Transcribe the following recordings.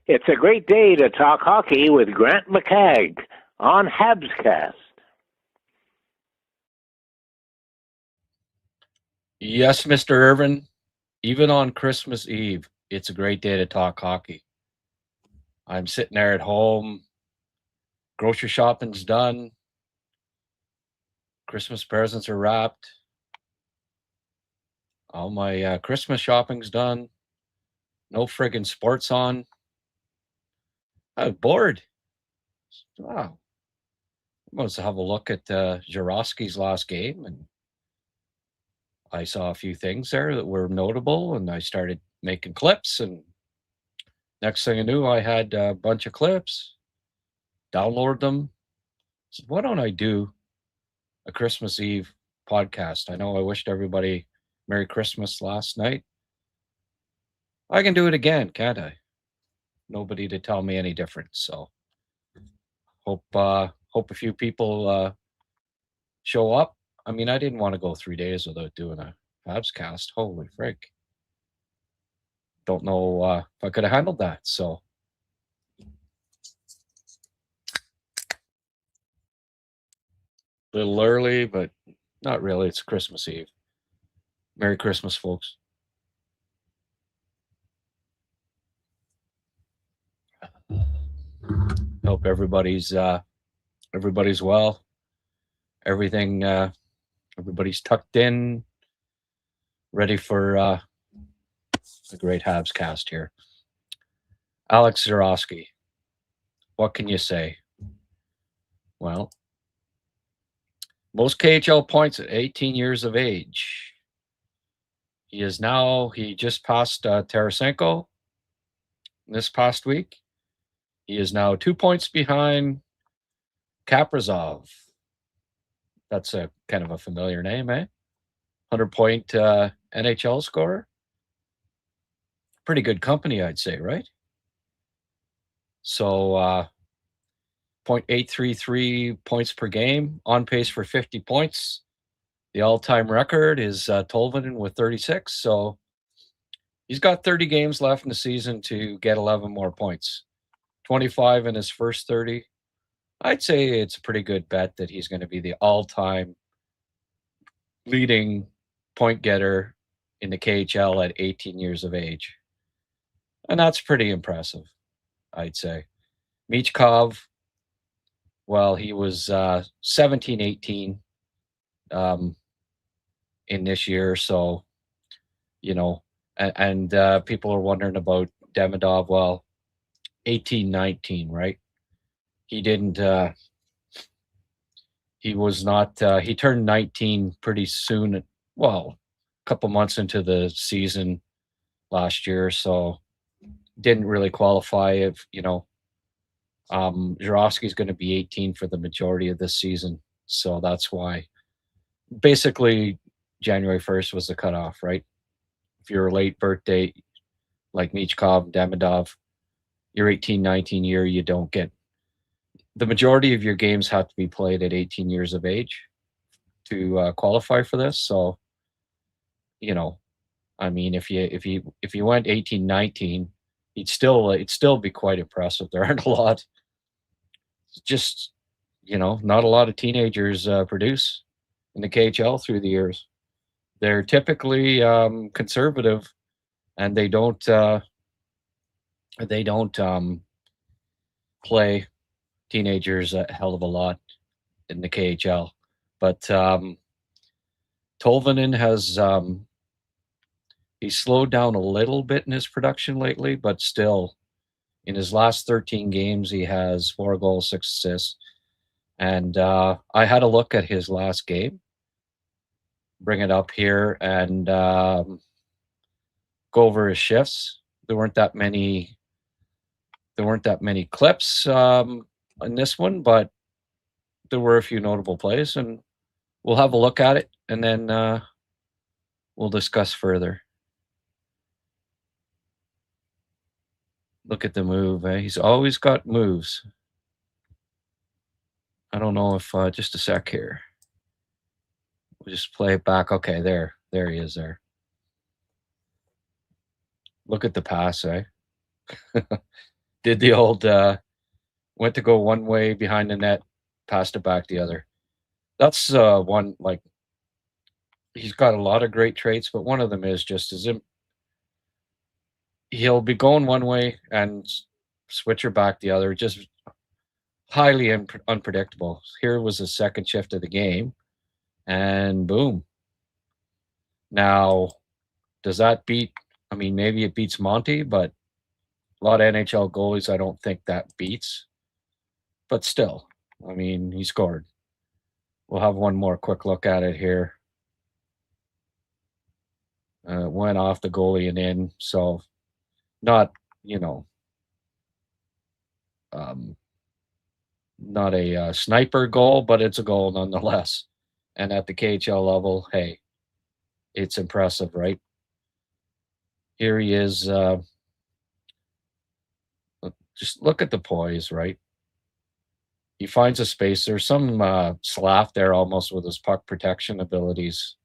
It's a great day to talk hockey with Grant McCagg on HabsCast. Yes, Mr. Irvin. Even on Christmas Eve, it's a great day to talk hockey. I'm sitting there at home. Grocery shopping's done. Christmas presents are wrapped. All my Christmas shopping's done. No friggin' sports on. I was bored. Wow. I must have a look at Zharovsky's last game, and I saw a few things there that were notable, and I started making clips, and next thing I knew, I had a bunch of clips, downloaded them. Said, why don't I do a Christmas Eve podcast? I know I wished everybody Merry Christmas last night. I can do it again, can't I? Nobody to tell me any different. So hope a few people show up. I mean, I didn't want to go 3 days without doing a HabsCast. Holy frick. Don't know if I could have handled that. So a little early, but not really. It's Christmas Eve. Merry Christmas, folks. Hope everybody's well. Everybody's tucked in, ready for a great HabsCast here. Alex Zharovsky, what can you say? Well, most KHL points at 18 years of age. He just passed Tarasenko this past week. He is now 2 points behind Kaprizov. That's a kind of a familiar name, eh? 100-point NHL scorer. Pretty good company, I'd say, right? So 0.833 points per game, on pace for 50 points. The all-time record is Tolvanen with 36. So he's got 30 games left in the season to get 11 more points. 25 in his first 30. I'd say it's a pretty good bet that he's going to be the all-time leading point getter in the KHL at 18 years of age. And that's pretty impressive, I'd say. Michkov, well, he was 17-18 in this year. So, you know, and people are wondering about Demidov. Well, 18-19, right? He didn't, he was not, he turned 19 pretty soon. Well, a couple months into the season last year. So didn't really qualify if, Zharovsky's going to be 18 for the majority of this season. So that's why basically January 1st was the cutoff, right? If you're a late birthday, like Michkov, Demidov, your 18-19 year, you don't get the majority of your games have to be played at 18 years of age to qualify for this. So, I mean, if you went 18-19, it'd still be quite impressive. There aren't a lot, just not a lot of teenagers produce in the KHL through the years. They're typically conservative, and they don't play teenagers a hell of a lot in the KHL. But Tolvanen has he's slowed down a little bit in his production lately, but still in his last 13 games he has 4 goals, 6 assists. And I had a look at his last game, bring it up here, and go over his shifts. There weren't that many clips in this one, but there were a few notable plays, and we'll have a look at it, and then we'll discuss further. Look at the move. Eh? He's always got moves. I don't know if just a sec here. We'll just play it back. Okay, there he is there. Look at the pass, eh? did the old went to go one way behind the net, passed it back the other. That's one, like, he's got a lot of great traits, but one of them is just he'll be going one way and switch her back the other. Just highly unpredictable. Here was the second shift of the game, and boom. Now, does that beat? I mean, maybe it beats Monty, but a lot of NHL goalies, I don't think that beats. But still, I mean, he scored. We'll have one more quick look at it here. Went off the goalie and in, so not, not a sniper goal, but it's a goal nonetheless. And at the KHL level, hey, it's impressive, right? Here he is. Just look at the poise, right? He finds a space. There's some slack there almost with his puck protection abilities.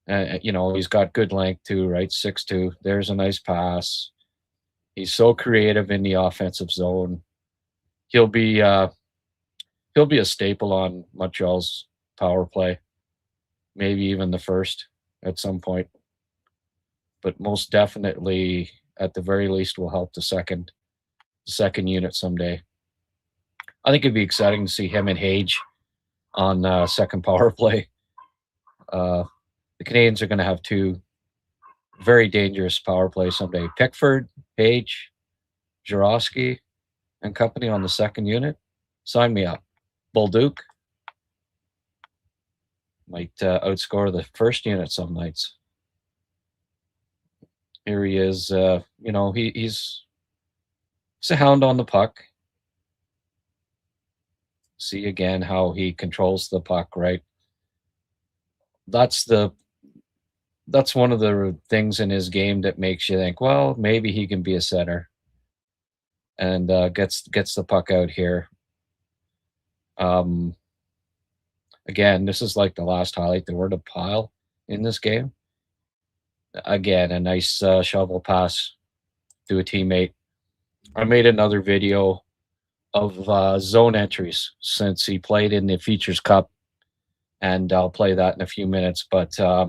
He's got good length too, right? 6'2". There's a nice pass. He's so creative in the offensive zone. He'll be a staple on Montreal's power play, maybe even the first at some point. But most definitely, at the very least, will help the second unit someday. I think it'd be exciting to see him and Hage on second power play. The Canadiens are going to have two very dangerous power plays someday. Pickford, Hage, Zharovsky, and company on the second unit. Sign me up. Bolduc might outscore the first unit some nights. Here he is. He's a hound on the puck. See again how he controls the puck, right? That's one of the things in his game that makes you think, well, maybe he can be a center. And gets the puck out here. Again, this is like the last highlight. There were a pile in this game. Again, a nice shovel pass to a teammate. I made another video of zone entries since he played in the Features Cup, and I'll play that in a few minutes. But I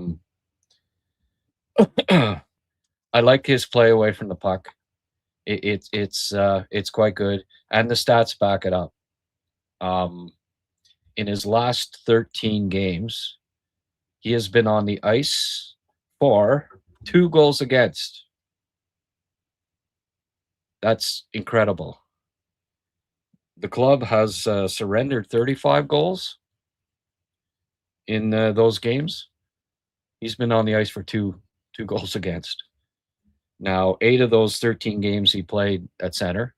like his play away from the puck. It's quite good, and the stats back it up. In his last 13 games, he has been on the ice for 2 goals against. That's incredible. The club has surrendered 35 goals in those games. He's been on the ice for two goals against. Now, 8 of those 13 games he played at center.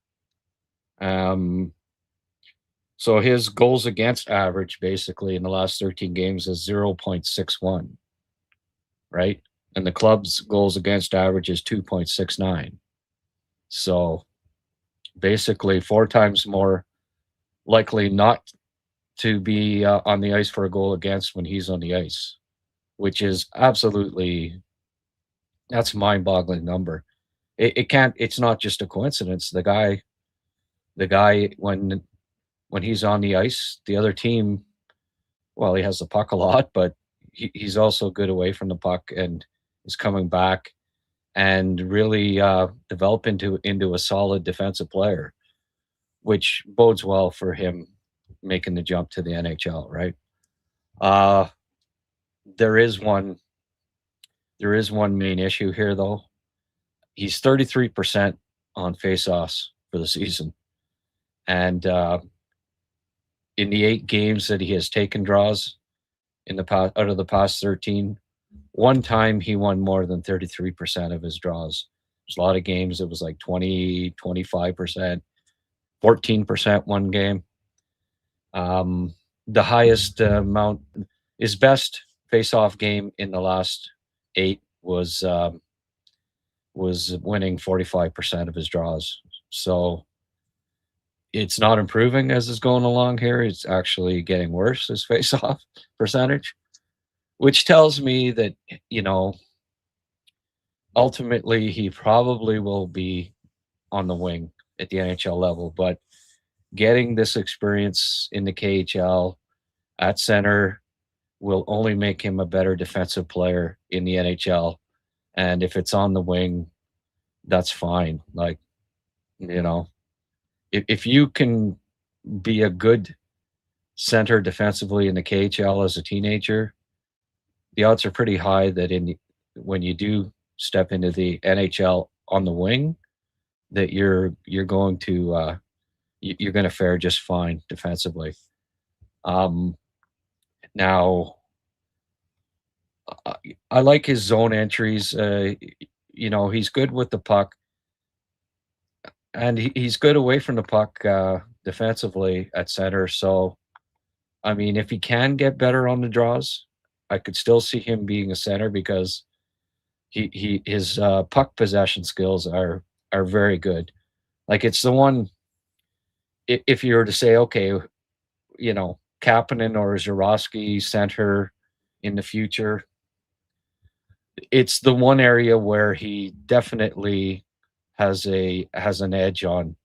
So his goals against average basically in the last 13 games is 0.61, right? And the club's goals against average is 2.69. So basically 4 times more likely not to be on the ice for a goal against when he's on the ice, which is absolutely, that's a mind-boggling number. It's not just a coincidence. The guy when he's on the ice, the other team, well, he has the puck a lot, but he's also good away from the puck and is coming back and really develop into a solid defensive player, which bodes well for him making the jump to the NHL, right? There is one main issue here, though. He's 33% on faceoffs for the season, and in the 8 games that he has taken draws in the past, out of the past 13, one time he won more than 33% of his draws. There's a lot of games it was like 20, 25%, 14% one game. The highest amount, his best face-off game in the last 8 was winning 45% of his draws. So it's not improving as it's going along here. It's actually getting worse, his face-off percentage, which tells me that, ultimately he probably will be on the wing at the NHL level, but getting this experience in the KHL at center will only make him a better defensive player in the NHL. And if it's on the wing, that's fine. Like, if you can be a good center defensively in the KHL as a teenager, the odds are pretty high that when you do step into the NHL on the wing, that you're going to fare just fine defensively. Now, I like his zone entries. He's good with the puck, and he's good away from the puck defensively at center. So, I mean, if he can get better on the draws, I could still see him being a center because his puck possession skills are very good. Like, it's the one. If you were to say, okay, Kapanen or Zharovsky center in the future, it's the one area where he definitely has an edge on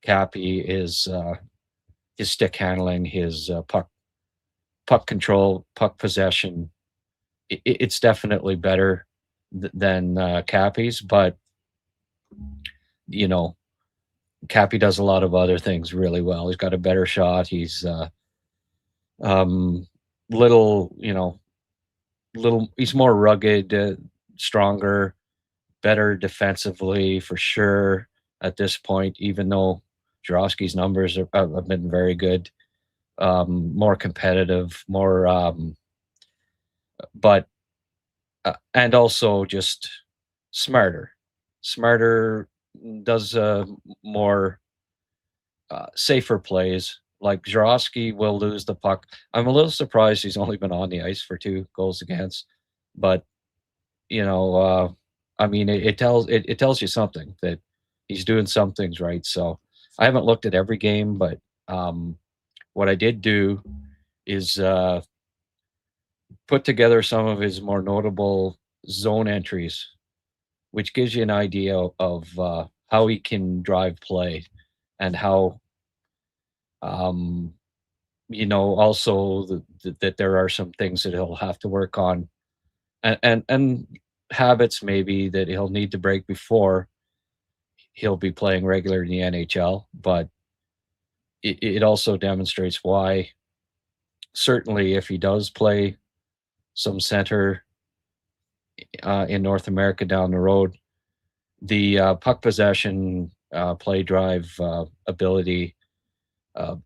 Cappy is his stick handling, his puck control, puck possession. It's definitely better than Cappy's, but Cappy does a lot of other things really well. He's got a better shot. He's he's more rugged, stronger, better defensively for sure at this point, even though Zharovsky's numbers have been very good, more competitive, more, but and also just smarter, does more safer plays. Like, Zharovsky will lose the puck. I'm a little surprised he's only been on the ice for 2 goals against, but I mean, it tells you something that he's doing some things right. So I haven't looked at every game, but what I did do is put together some of his more notable zone entries, which gives you an idea of how he can drive play and how, also that there are some things that he'll have to work on and habits maybe that he'll need to break before he'll be playing regular in the NHL. But it also demonstrates why, certainly if he does play some center in North America down the road, the puck possession, play drive, ability to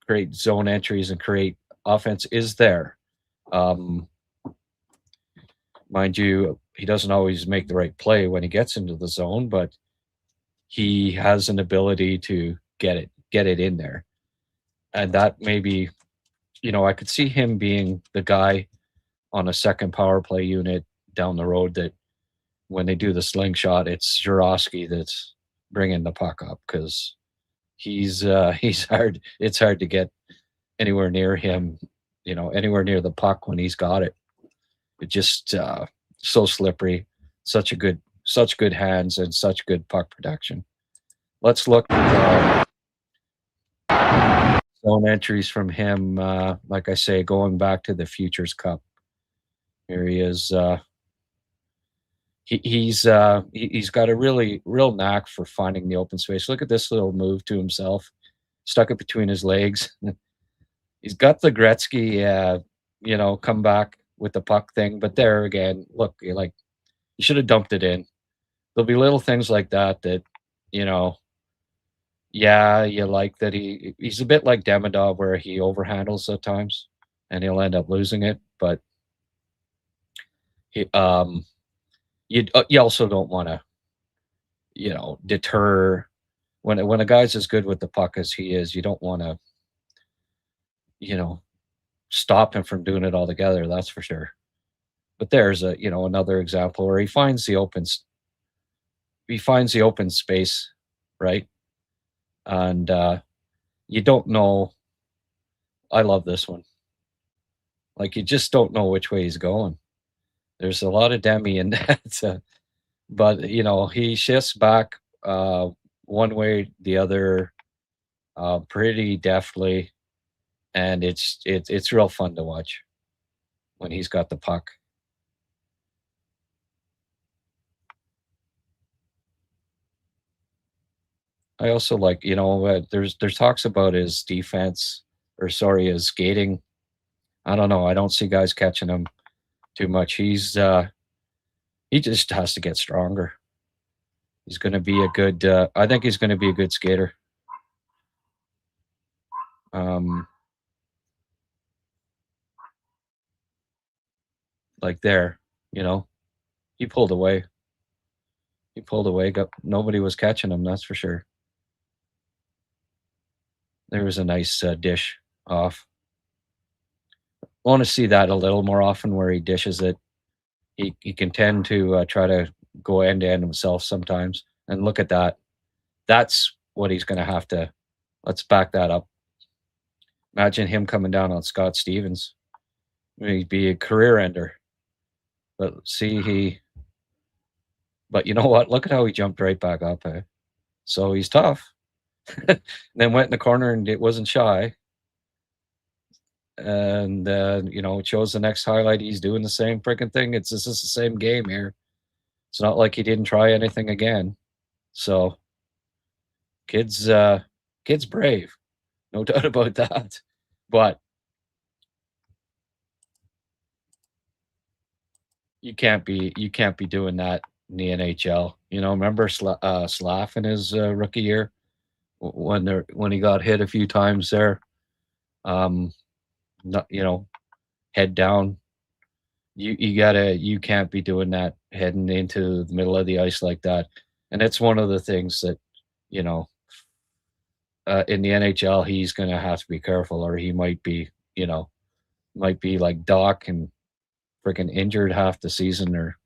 create zone entries and create offense is there. Mind you, he doesn't always make the right play when he gets into the zone, but he has an ability to get it in there. And that maybe, I could see him being the guy on a second power play unit down the road that when they do the slingshot, it's Zharovsky that's bringing the puck up, because he's hard. It's hard to get anywhere near him, anywhere near the puck when he's got it. It just so slippery, such good hands and such good puck production. Let's look at zone entries from him. Like I say, going back to the Futures Cup. Here he is. He's got a real knack for finding the open space. Look at this little move to himself, stuck it between his legs. He's got the Gretzky, come back with the puck thing. But there again, look, you should have dumped it in. There'll be little things like that, you like that he's a bit like Demidov, where he overhandles at times and he'll end up losing it. But you also don't want to, deter when a guy's as good with the puck as he is. You don't want to, stop him from doing it altogether. That's for sure. But there's another example where he finds the open space, right? And you don't know. I love this one. Like, you just don't know which way he's going. There's a lot of demi in that. but he shifts back one way, the other, pretty deftly, and it's real fun to watch when he's got the puck. I also like, there's talks about his defense, or sorry, his skating. I don't know. I don't see guys catching him too much. He just has to get stronger. He's going to be a good. I think he's going to be a good skater. Like there, he pulled away. He pulled away. Nobody was catching him. That's for sure. There was a nice dish off. Want to see that a little more often, where he dishes it. He can tend to try to go end to end himself sometimes. And look at that. That's what he's going to have to. Let's back that up. Imagine him coming down on Scott Stevens. He'd be a career ender. But see, but you know what? Look at how he jumped right back up. Eh? So he's tough. Then went in the corner and it wasn't shy. And it shows the next highlight. He's doing the same freaking thing. This is the same game here. It's not like he didn't try anything again. So kid's brave, no doubt about that. But you can't be doing that in the NHL. Remember Slav in his rookie year when he got hit a few times there. Head down. You can't be doing that heading into the middle of the ice like that. And it's one of the things that, in the NHL, he's going to have to be careful, or he might be like Doc and freaking injured half the season, or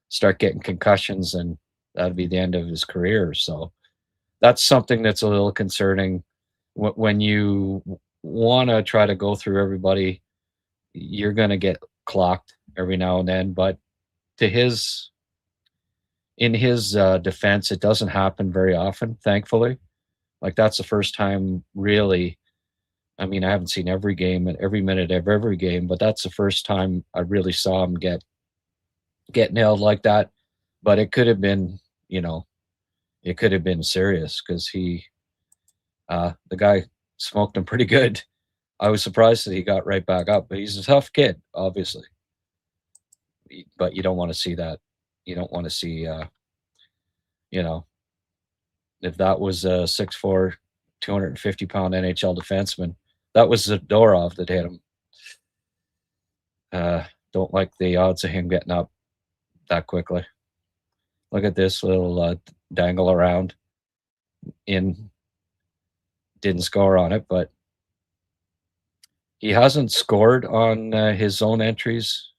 start getting concussions, and that'd be the end of his career. So that's something that's a little concerning. When you want to try to go through everybody, you're going to get clocked every now and then. But in his defense, it doesn't happen very often, thankfully. Like, that's the first time, really. I mean, I haven't seen every game and every minute of every game, but that's the first time I really saw him get nailed like that. But it could have been, it could have been serious, because the guy smoked him pretty good. I was surprised that he got right back up, but he's a tough kid, obviously. But you don't want to see that. You don't want to see, if that was a 6'4", 250-pound NHL defenseman, that was Zadorov that hit him. Don't like the odds of him getting up that quickly. Look at this little dangle around. Didn't score on it, but he hasn't scored on his own entries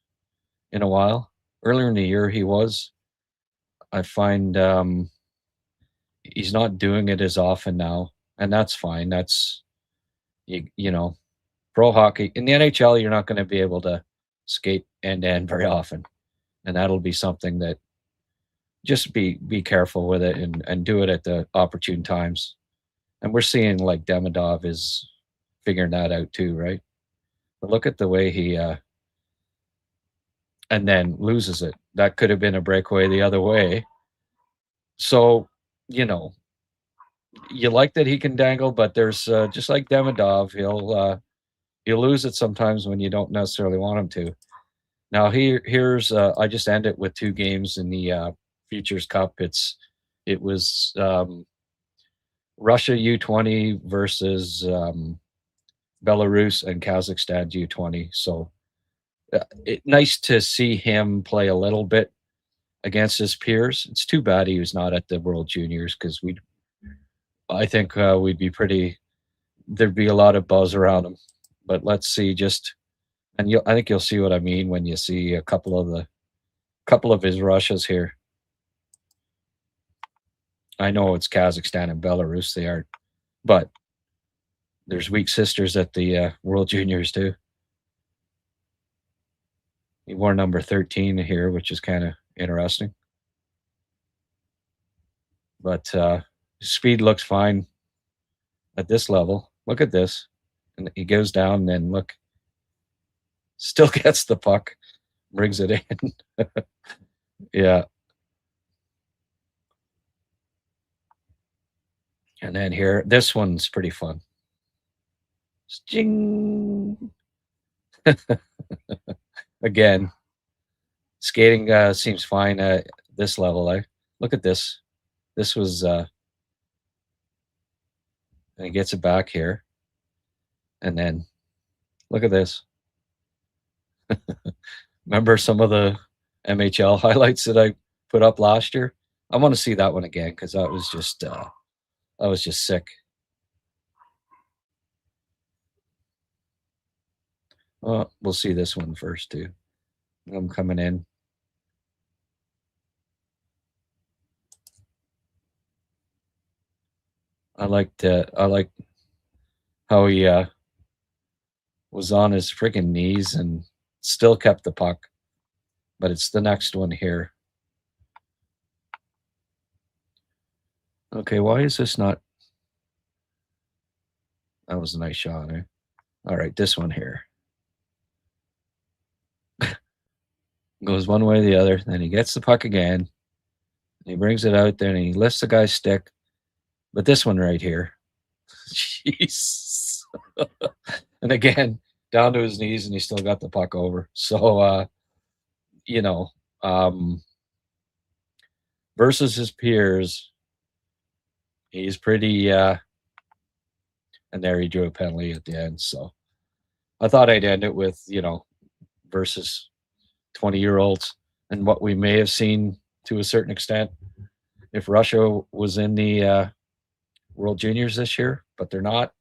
in a while. Earlier in the year, he was. I find he's not doing it as often now, and that's fine. That's, pro hockey. In the NHL, you're not going to be able to skate end-to-end very often, and that'll be something that just be careful with it, and do it at the opportune times. And we're seeing, like, Demidov is figuring that out too, right? But look at the way he and then loses it. That could have been a breakaway the other way. So, you like that he can dangle, but there's just like Demidov, he'll lose it sometimes when you don't necessarily want him to. Now here's I just end it with 2 games in the Futures Cup. It was Russia U20 versus Belarus and Kazakhstan U20. So nice to see him play a little bit against his peers. It's too bad he was not at the World Juniors, because I think we'd be there'd be a lot of buzz around him. But let's see, I think you'll see what I mean when you see a couple of his rushes here. I know it's Kazakhstan and Belarus, they are, but there's weak sisters at the World Juniors too. He wore number 13 here, which is kind of interesting. But speed looks fine at this level. Look at this. And he goes down and then look, still gets the puck, brings it in. Yeah. And then here, this one's pretty fun. Jing. Again, skating seems fine at this level. Look at this. This was, and he gets it back here. And then look at this. Remember some of the MHL highlights that I put up last year? I want to see that one again because that was just sick. Well, we'll see this one first too. I'm coming in. I like how he was on his freaking knees and still kept the puck. But it's the next one here. Okay, why is this not? That was a nice shot, eh? All right, this one here. Goes one way or the other. Then he gets the puck again. And he brings it out there and he lifts the guy's stick. But this one right here. Jeez. And again, down to his knees and he still got the puck over. So, versus his peers, he's pretty, and there he drew a penalty at the end. So I thought I'd end it with, versus 20-year-olds and what we may have seen to a certain extent if Russia was in the World Juniors this year, but they're not.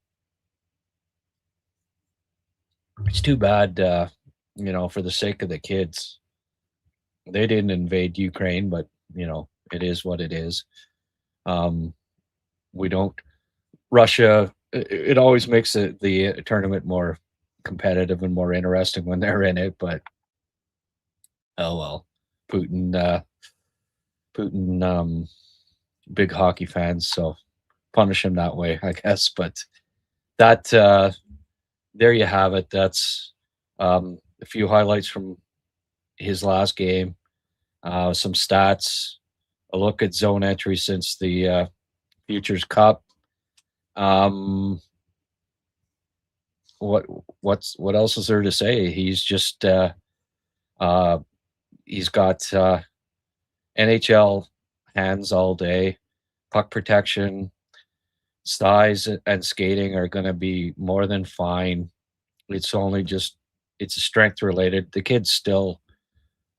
It's too bad, for the sake of the kids. They didn't invade Ukraine, but, it is what it is. We don't. Russia, it always makes the tournament more competitive and more interesting when they're in it, but oh well. Putin, big hockey fans, so punish him that way, I guess. But that, there you have it. That's a few highlights from his last game, some stats, a look at zone entry since the Futures Cup. What else is there to say? He's just he's got NHL hands all day, puck protection, size and skating are going to be more than fine. It's strength related. The kid's still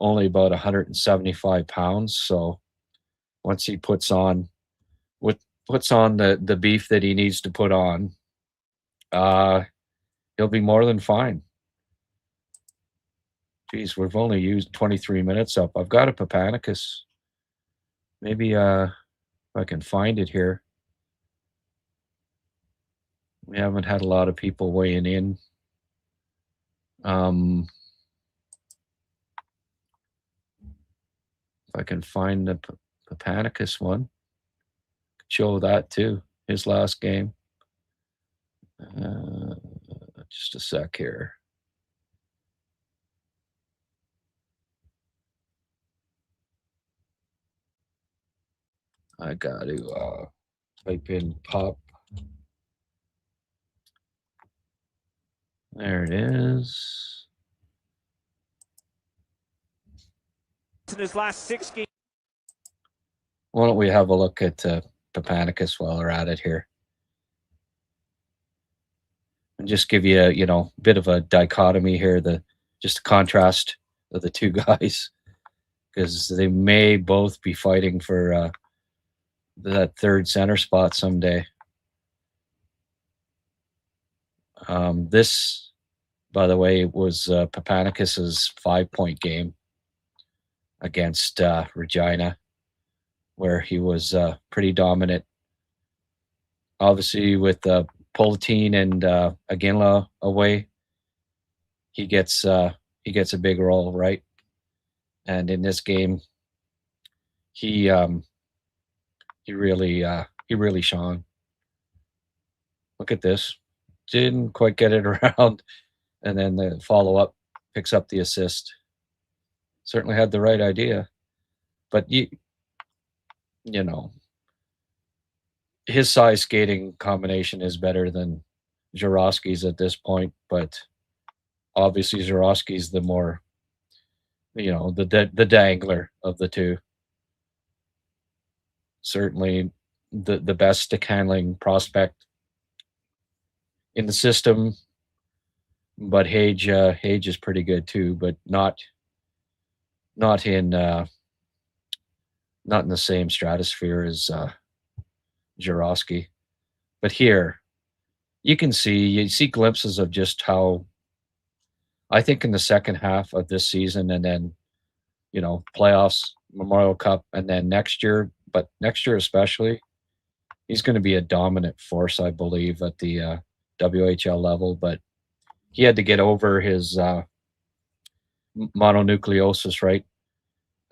only about 175 pounds. So once he puts on the beef that he needs to put on, he'll be more than fine. Geez, we've only used 23 minutes up. I've got a Papanicus. Maybe if I can find it here. We haven't had a lot of people weighing in. If I can find the Papanicus one, show that too. His last game. Just a sec here. I got to type in pop. There it is. In his last 6 games. Why don't we have a look at Papanicus while we're at it here? And just give you a, bit of a dichotomy here, just a contrast of the two guys, because they may both be fighting for that third center spot someday. This, by the way, was Papanicus's 5-point game against Regina, where he was pretty dominant. Obviously, with Politine and Aginla away, he gets a big role, right? And in this game, he he really shone. Look at this. Didn't quite get it around, and then the follow-up picks up the assist. Certainly had the right idea, but you know, his size skating combination is better than Zharovsky's at this point, but obviously Zharovsky's the more, the dangler of the two. Certainly the best stick handling prospect in the system, but Hage is pretty good too, but not in the same stratosphere as Zharovsky. But here you see glimpses of just how, I think in the second half of this season, and then playoffs, Memorial Cup, and then next year especially, he's going to be a dominant force, I believe, at the WHL level. But he had to get over his mononucleosis, right?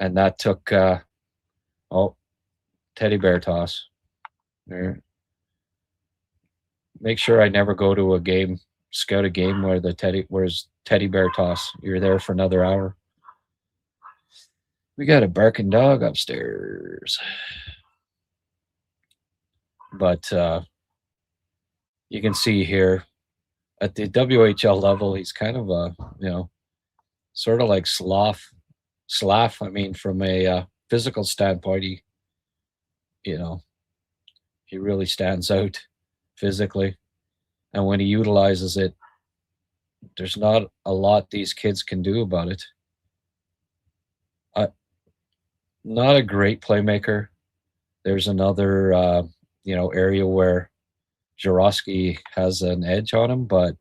And that took teddy bear toss. There. Make sure I never go to a game, scout a game where's teddy bear toss. You're there for another hour. We got a barking dog upstairs. But you can see here at the WHL level, he's kind of a, sort of like Slav. I mean, from a physical standpoint, he really stands out physically. And when he utilizes it, there's not a lot these kids can do about it. Not a great playmaker. There's another, area where Zharovsky has an edge on him, but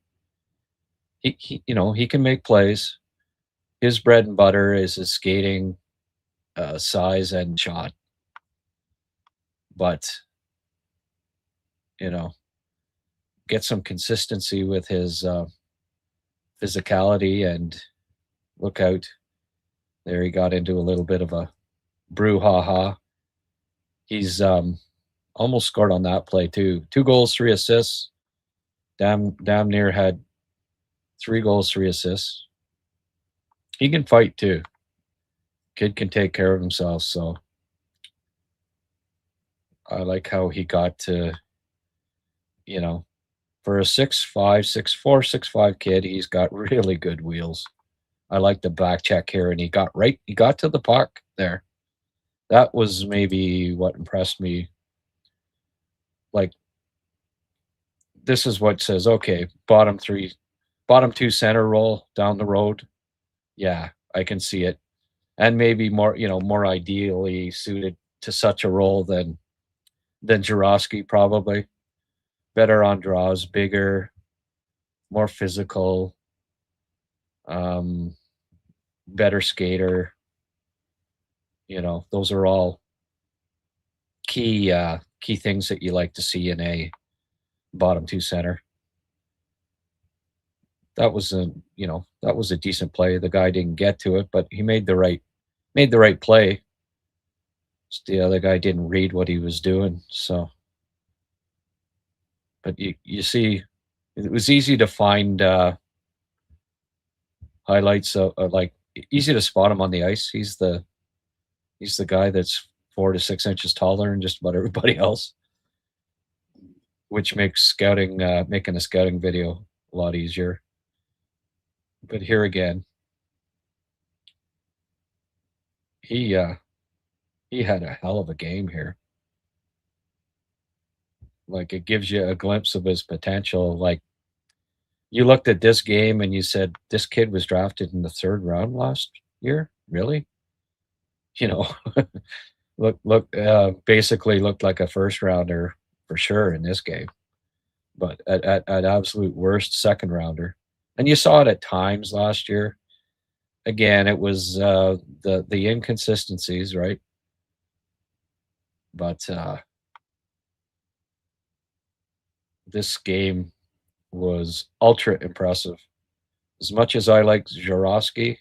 he can make plays. His bread and butter is his skating, size, and shot. But, get some consistency with his physicality, and look out. There he got into a little bit of a brouhaha. He's almost scored on that play too. 2 goals, 3 assists. Damn near had 3 goals, 3 assists. He can fight too. Kid can take care of himself, so I like how he got to, for a 6'5", 6'4", 6'5" kid, he's got really good wheels. I like the back check here, and he got to the puck there. That was maybe what impressed me. Like, this is what says, okay, bottom 2 center role down the road. Yeah, I can see it. And maybe more, more ideally suited to such a role than Zharovsky, probably. Better on draws, bigger, more physical, better skater. Those are all key things that you like to see in a bottom 2 center. That was a decent play. The guy didn't get to it, but he made the right play. Just the other guy didn't read what he was doing. So, but you see, it was easy to find highlights of like, easy to spot him on the ice. He's the guy that's 4 to 6 inches taller than just about everybody else, which makes making a scouting video a lot easier. But here again, he had a hell of a game here. Like, it gives you a glimpse of his potential. Like, you looked at this game and you said, this kid was drafted in the 3rd round last year? Really? Basically looked like a 1st rounder for sure in this game. But at absolute worst, 2nd rounder. And you saw it at times last year. Again, it was the inconsistencies, right? But this game was ultra impressive. As much as I like Zharovsky,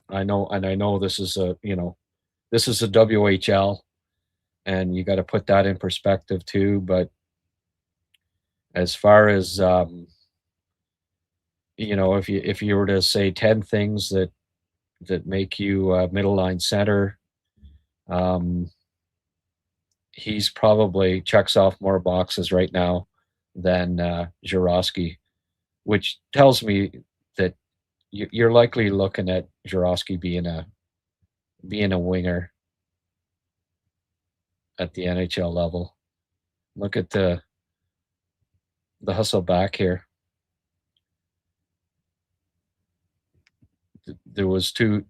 I know this is a WHL, and you got to put that in perspective too. But as far as if you were to say 10 things that make you a middle line center, he's probably checks off more boxes right now than Zharovsky, which tells me that you're likely looking at Zharovsky being a winger at the NHL level. Look at the hustle back here. There were two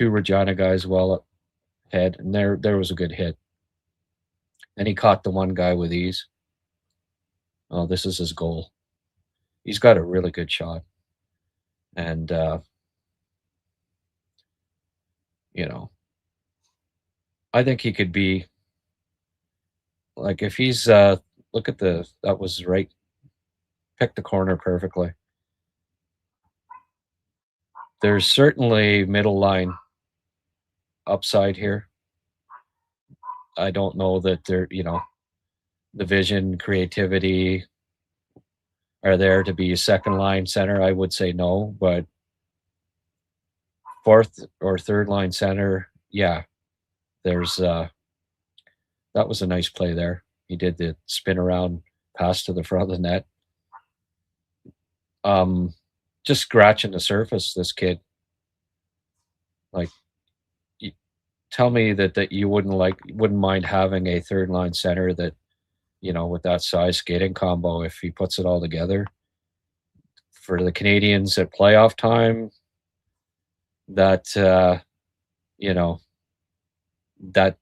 Regina guys well up ahead, and there was a good hit. And he caught the one guy with ease. Oh, this is his goal. He's got a really good shot. And I think he could be like, if he's look at that was right, picked the corner perfectly. There's certainly middle line upside here. I don't know that the vision, creativity are there to be a second line center. I would say no, but fourth or third line center, yeah. There's that was a nice play there. He did the spin around pass to the front of the net. Just scratching the surface, this kid. Like, tell me that you wouldn't mind having a third line center that, with that size skating combo, if he puts it all together for the Canadiens at playoff time, that that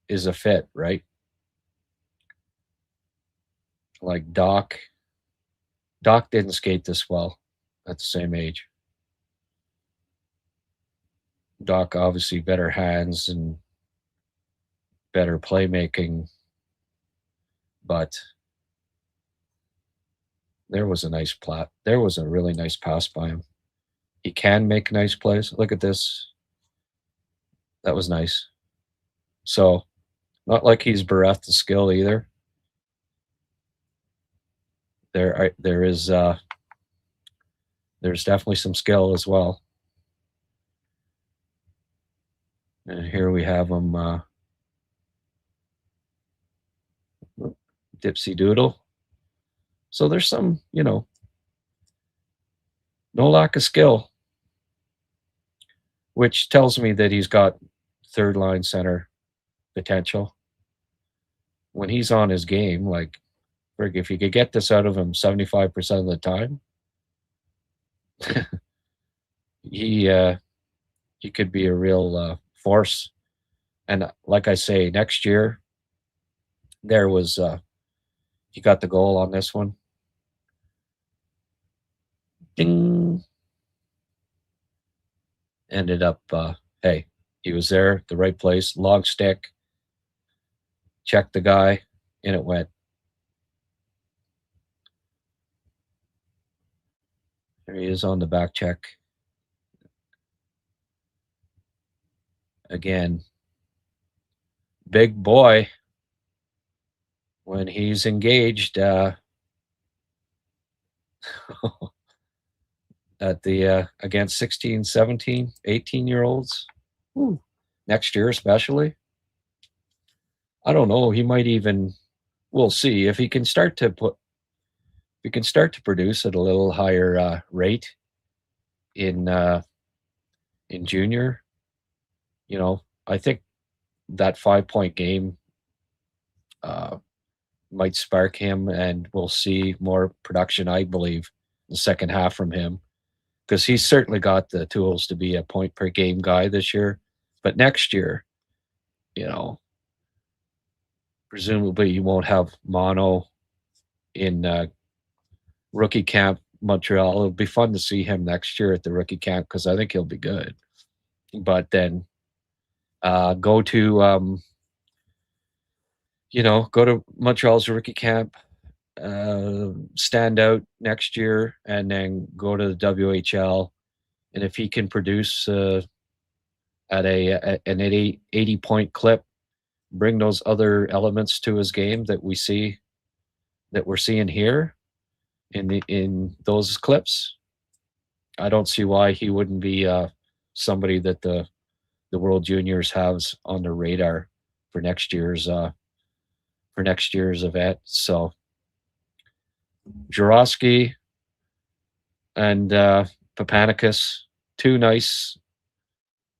is a fit, right? Like Doc didn't skate this well at the same age. Doc obviously better hands and better playmaking, but there was a really nice pass by him. He can make nice plays. Look at this. That was nice. So, not like he's bereft of skill either. There's definitely some skill as well. And here we have him, Dipsy Doodle. So there's some, no lack of skill, which tells me that he's got third line center potential. When he's on his game, like, if you could get this out of him 75% of the time, he could be a real force. And like I say, next year, there was he got the goal on this one. Ding. Ended up, hey, he was there, the right place, long stick, checked the guy, and it went. There he is on the back check. Again, big boy when he's engaged at the against 16, 17, 18-year-olds. Next year especially. I don't know, he might even, we'll see if he can start to produce at a little higher rate in junior. I think that 5-point game might spark him, and we'll see more production, I believe, in the second half from him, because he's certainly got the tools to be a point per game guy this year. But next year, presumably you won't have Mono in rookie camp Montreal. It'll be fun to see him next year at the rookie camp, because I think he'll be good. But then go to Montreal's rookie camp, stand out next year, and then go to the WHL. And if he can produce at an 80-point clip, bring those other elements to his game that we're seeing here in those clips, I don't see why he wouldn't be somebody that the World Juniors has on their radar for next year's event. So Zharovsky and Papanicus, two nice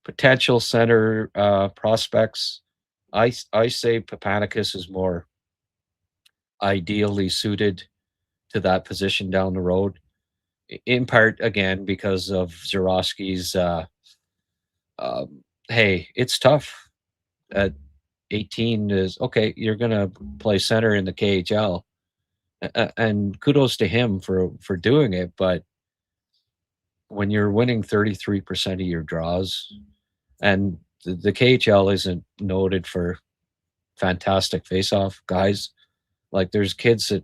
potential center prospects. I say Papanicus is more ideally suited to that position down the road, in part again because of Zharovsky's hey, it's tough at 18 is okay, you're gonna play center in the KHL, and kudos to him for doing it, but when you're winning 33% of your draws, and the KHL isn't noted for fantastic face-off guys, like there's kids that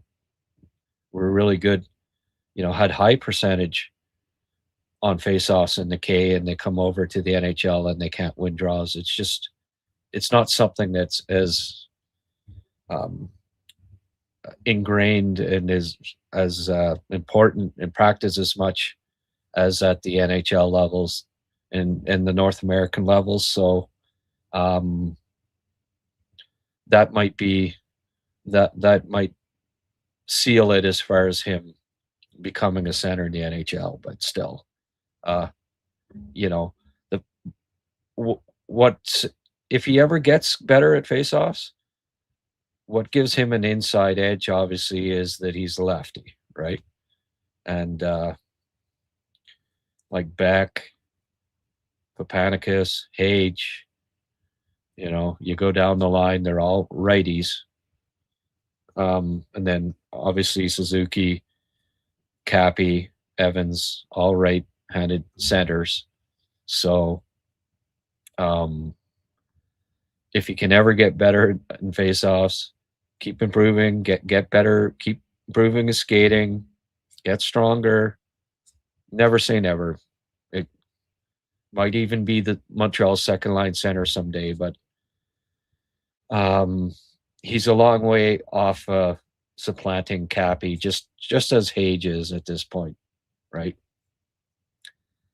were really good, had high percentage on face-offs in the K, and they come over to the NHL and they can't win draws. It's not something that's as ingrained and is as important in practice as much as at the NHL levels and the North American levels. So that might be that might seal it as far as him becoming a center in the NHL, but still, what if he ever gets better at faceoffs? What gives him an inside edge, obviously, is that he's lefty, right? And like Beck, Papanicus, Hage, you go down the line, they're all righties. And then obviously Suzuki, Cappy, Evans, all right-handed centers. So if he can ever get better in faceoffs, keep improving, get better, keep improving his skating, get stronger. Never say never. It might even be the Montreal second line center someday, but he's a long way off supplanting Cappy, just as Hage is at this point, right?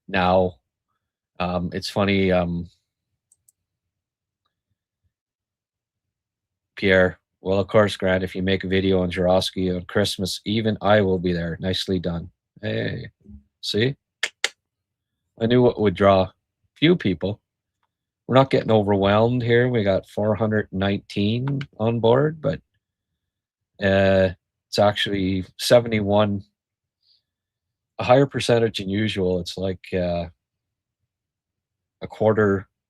Now, it's funny, Pierre. Well, of course, Grant, if you make a video on Zharovsky on Christmas, even I will be there. Nicely done. Hey, see? I knew what would draw few people. We're not getting overwhelmed here. We got 419 on board, but it's actually 71, a higher percentage than usual. It's like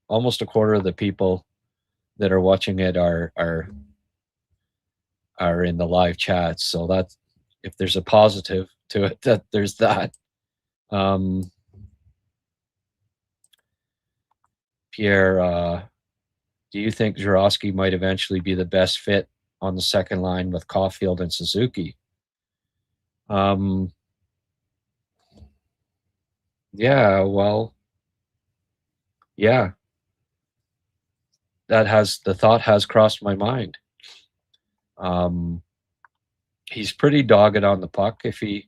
almost a quarter of the people that are watching it are in the live chats. So that, if there's a positive to it, that there's that. Pierre, do you think Zharovsky might eventually be the best fit on the second line with Caulfield and Suzuki? Yeah, well, yeah. The thought has crossed my mind. He's pretty dogged on the puck. If he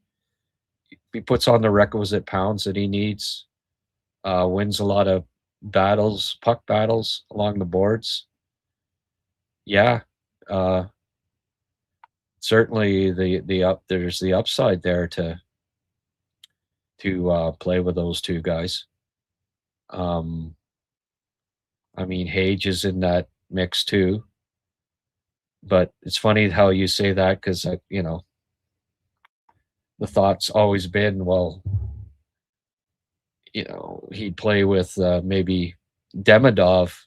puts on the requisite pounds that he needs, wins a lot of puck battles along the boards. Yeah, certainly there's the upside there to play with those two guys. I mean, Hage is in that mix too. But it's funny how you say that, because the thought's always been, well, he'd play with maybe Demidov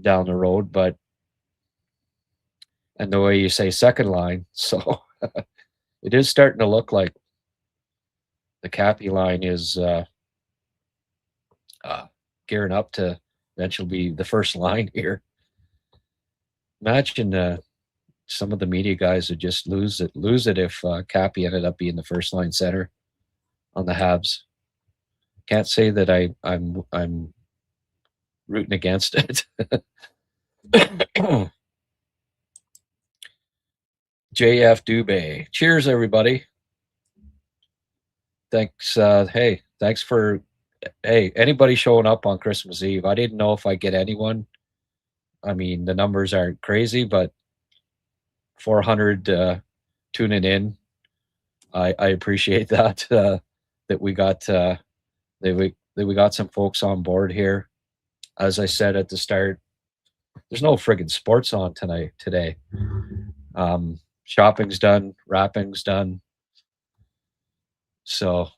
down the road, and the way you say second line, so it is starting to look like the Cappy line is gearing up to eventually be the first line here. Imagine some of the media guys would just lose it if Cappy ended up being the first line center on the Habs. Can't say that I'm rooting against it. JF Dubé. Cheers, everybody. Thanks. Thanks for anybody showing up on Christmas Eve. I didn't know if I get anyone. I mean, the numbers aren't crazy, but 400 tuning in. I appreciate that. That we got we got some folks on board here. As I said at the start, there's no friggin' sports on today. Shopping's done, wrapping's done. So,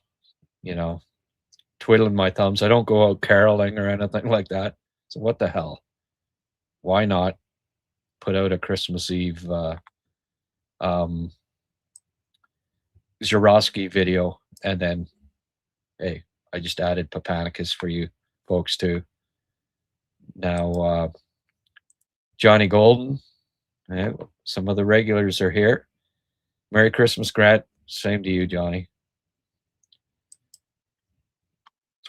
twiddling my thumbs. I don't go out caroling or anything like that. So what the hell? Why not put out a Christmas Eve Zharovsky video, and then I just added Papanicus for you folks too. Now Johnny Golden, some of the regulars are here. Merry Christmas, Grant. Same to you, Johnny.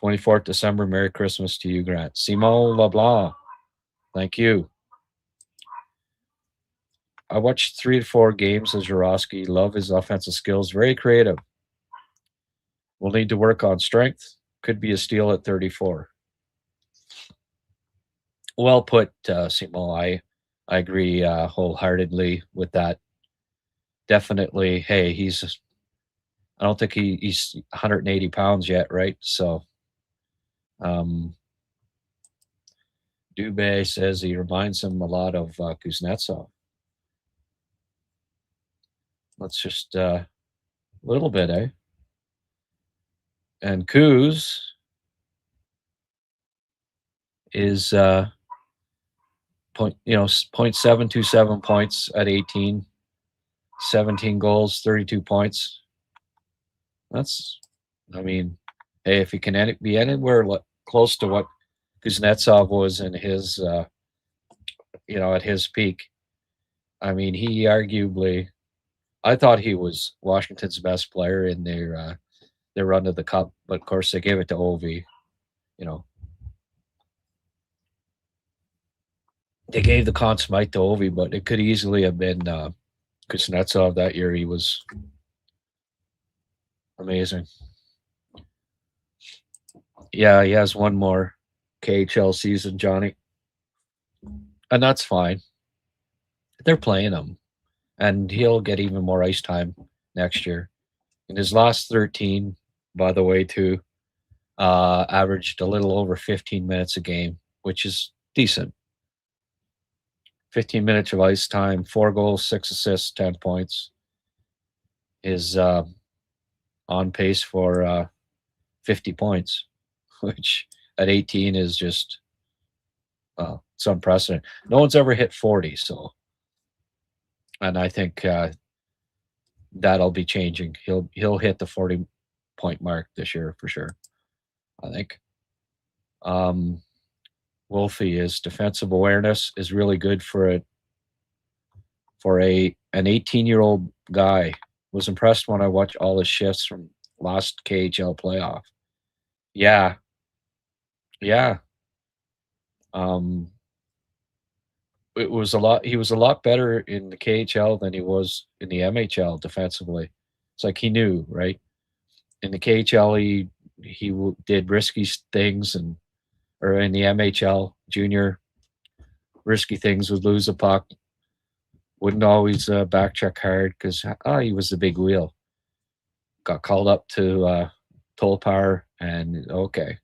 24th December, Merry Christmas to you, Grant. Simon LeBlanc, thank you. I watched 3 to 4 games of Zharovsky. Love his offensive skills. Very creative. We'll need to work on strength. Could be a steal at 34. Well put, Simon. I agree wholeheartedly with that. Definitely. Hey, I don't think he's 180 pounds yet, right? So, Dubé says he reminds him a lot of Kuznetsov. Let's just a little bit, eh? And Kuz is 0.727 points at 18, 17 goals, 32 points. That's, hey, if he can be anywhere close to what Kuznetsov was in his, at his peak, he arguably, I thought he was Washington's best player in their run to the Cup, but of course they gave it to Ovi. They gave the Conn Smythe to Ovi, but it could easily have been Kuznetsov that year. He was amazing. Yeah, he has one more KHL season, Johnny. And that's fine. They're playing him. And he'll get even more ice time next year. In his last 13, by the way, too, averaged a little over 15 minutes a game, which is decent. 15 minutes of ice time, 4 goals, 6 assists, 10 points. Is on pace for 50 points, which at 18 is just it's unprecedented. No one's ever hit 40, so. And I think that'll be changing. He'll hit the 40-point mark this year for sure, I think. Wolfie, his defensive awareness is really good for an 18-year-old guy. Was impressed when I watched all his shifts from last KHL playoff. Yeah. It was a lot. He was a lot better in the KHL than he was in the MHL defensively. It's like he knew, right? In the KHL, he did risky things, or in the MHL junior, risky things would lose a puck. Wouldn't always back check hard because he was the big wheel. Got called up to Tolpar, and okay,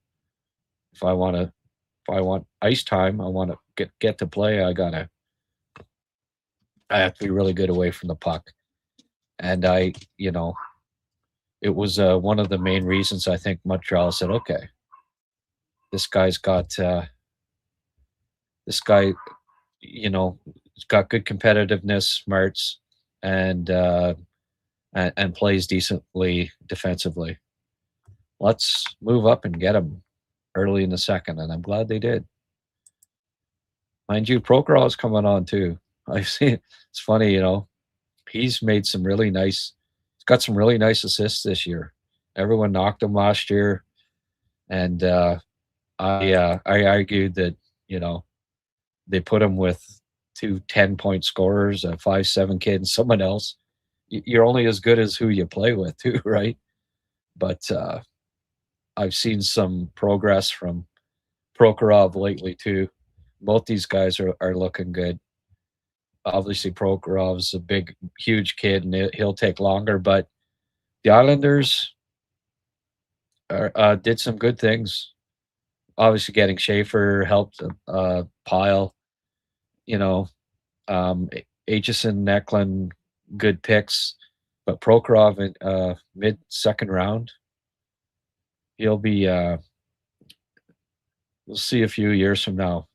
if I want ice time, I want to get to play. I have to be really good away from the puck. And it was one of the main reasons I think Montreal said, okay, this guy's got he's got good competitiveness, smarts, and plays decently defensively. Let's move up and get him early in the second, and I'm glad they did. Mind you, Prokhorov is coming on too. I've seen it's funny, he's made some really nice. He's got some really nice assists this year. Everyone knocked him last year, and I argued that they put him with 2 10-point scorers, a 5'7" kid, and someone else. You're only as good as who you play with, too, right? But I've seen some progress from Prokhorov lately, too. Both these guys are looking good. Obviously, Prokhorov's a big, huge kid, and he'll take longer. But the Islanders did some good things. Obviously, getting Schaefer helped Pyle. You know, Aitchison, Necklin, good picks. But Prokhorov in mid-second round, he'll be we'll see a few years from now.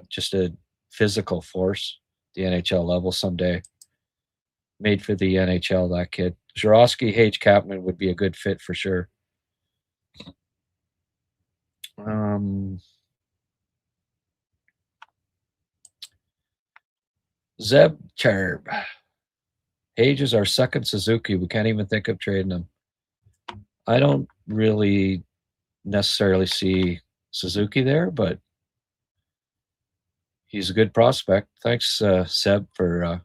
Just a physical force, the NHL level someday. Made for the NHL, that kid. Zharovsky, H. Capman would be a good fit for sure. Zeb Cherb. Hage is our second Suzuki. We can't even think of trading him. I don't really necessarily see Suzuki there, but he's a good prospect. Thanks, Seb, for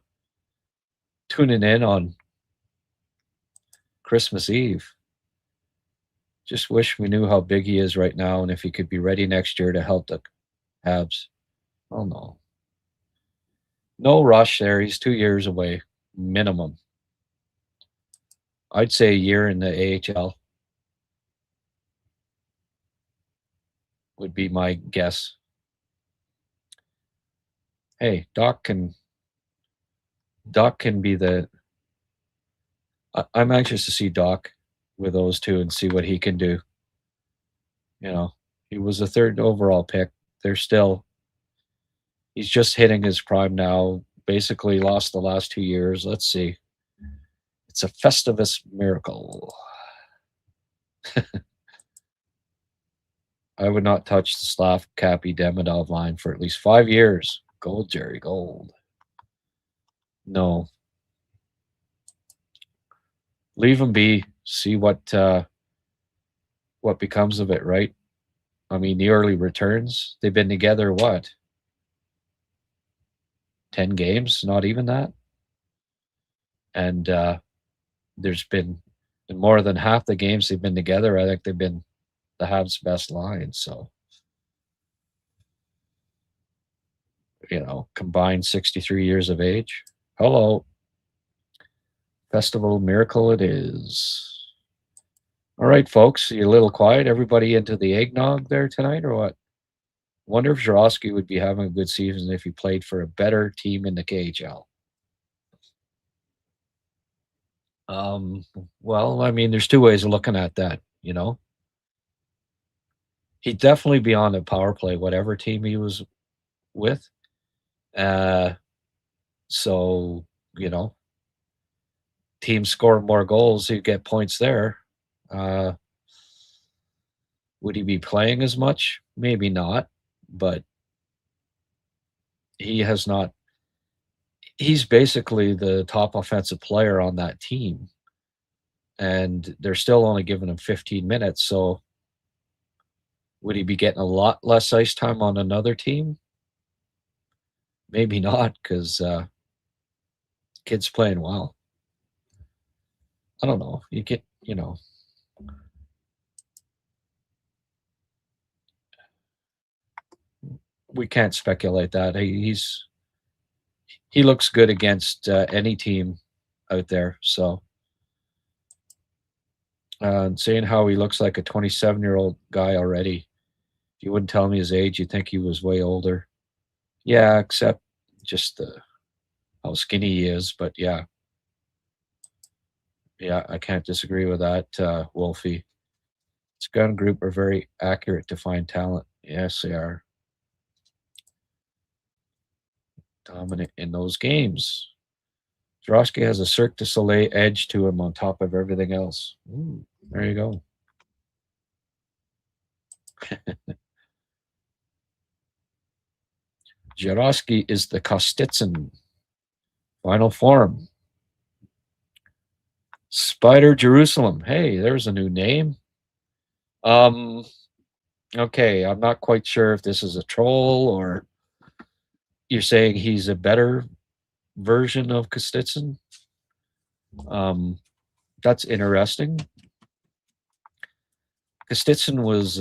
tuning in on Christmas Eve. Just wish we knew how big he is right now and if he could be ready next year to help the Habs. Oh, no. No rush there. He's 2 years away, minimum. I'd say a year in the AHL would be my guess. Hey, Doc can be the... I'm anxious to see Doc with those two and see what he can do. You know, he was the 3rd overall pick. He's just hitting his prime now. Basically lost the last 2 years. Let's see. It's a Festivus miracle. I would not touch the Slav Cappy Demidov line for at least 5 years. Gold, Jerry, gold. No. Leave him be. See what becomes of it, right? I mean, the early returns, they've been together, what? 10 games? Not even that? And there's been, in more than half the games they've been together, I think they've been the Habs' best line. So, you know, combined 63 years of age. Hello. Festival miracle it is. All right, folks, you're a little quiet. Everybody into the eggnog there tonight or what? Wonder if Zharovsky would be having a good season if he played for a better team in the KHL. Well, I mean, there's 2 ways of looking at that, you know. He'd definitely be on the power play, whatever team he was with. So, you know, teams score more goals, he'd get points there. Would he be playing as much? Maybe not, but he has not. He's basically the top offensive player on that team, and they're still only giving him 15 minutes. So would he be getting a lot less ice time on another team? Maybe not, because kid's playing well. I don't know. You get, you know. We can't speculate that. He looks good against any team out there. So saying how he looks like a 27-year-old guy already. If you wouldn't tell me his age, you'd think he was way older. Yeah, except just how skinny he is. But yeah, I can't disagree with that, Wolfie. This gun group are very accurate to find talent. Yes, they are. Dominant in those games. Zharovsky has a Cirque du Soleil edge to him on top of everything else. Ooh, there you go. Zharovsky is the Kostitsyn. Final form. Spider Jerusalem. Hey, there's a new name. Okay, I'm not quite sure if this is a troll or you're saying he's a better version of Kostitsyn? That's interesting. Kostitsyn was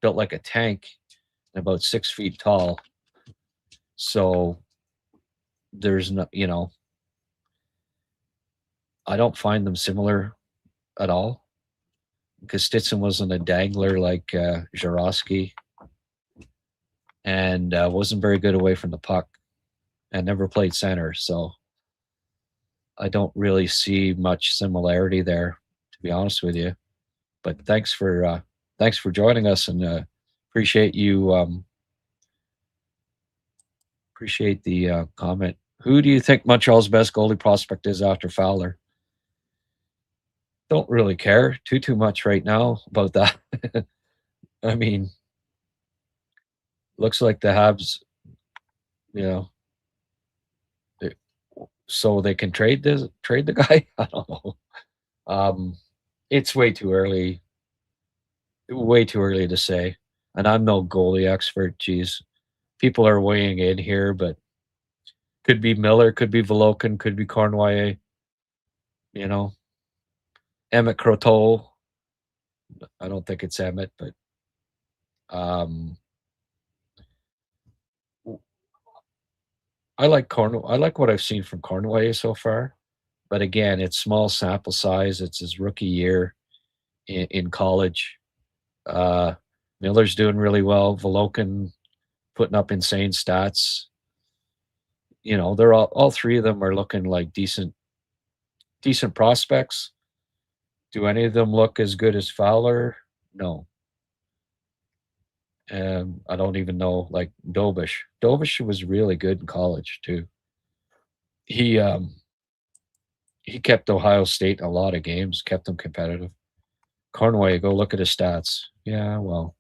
built like a tank and about 6 feet tall. So there's no, I don't find them similar at all. Kostitsyn wasn't a dangler like Zharovsky, and wasn't very good away from the puck, and never played center. So I don't really see much similarity there, to be honest with you. But thanks for joining us, and appreciate you. Appreciate the comment. Who do you think Montreal's best goalie prospect is after Fowler? Don't really care too much right now about that. I mean, looks like the Habs, so they can trade the guy. I don't know. It's way too early to say, and I'm no goalie expert. Geez, people are weighing in here, but could be Miller, could be Volokin, could be Cornway. Emmett Croteau. I don't think it's Emmett, but I like Cornway. I like what I've seen from Cornway so far, but again, it's small sample size. It's his rookie year in college. Miller's doing really well. Volokin putting up insane stats. They're all three of them are looking like decent prospects. Do any of them look as good as Fowler? No. I don't even know, like Dobish. Dobish was really good in college too. He kept Ohio State in a lot of games, kept them competitive. Cornway, go look at his stats. Yeah, well,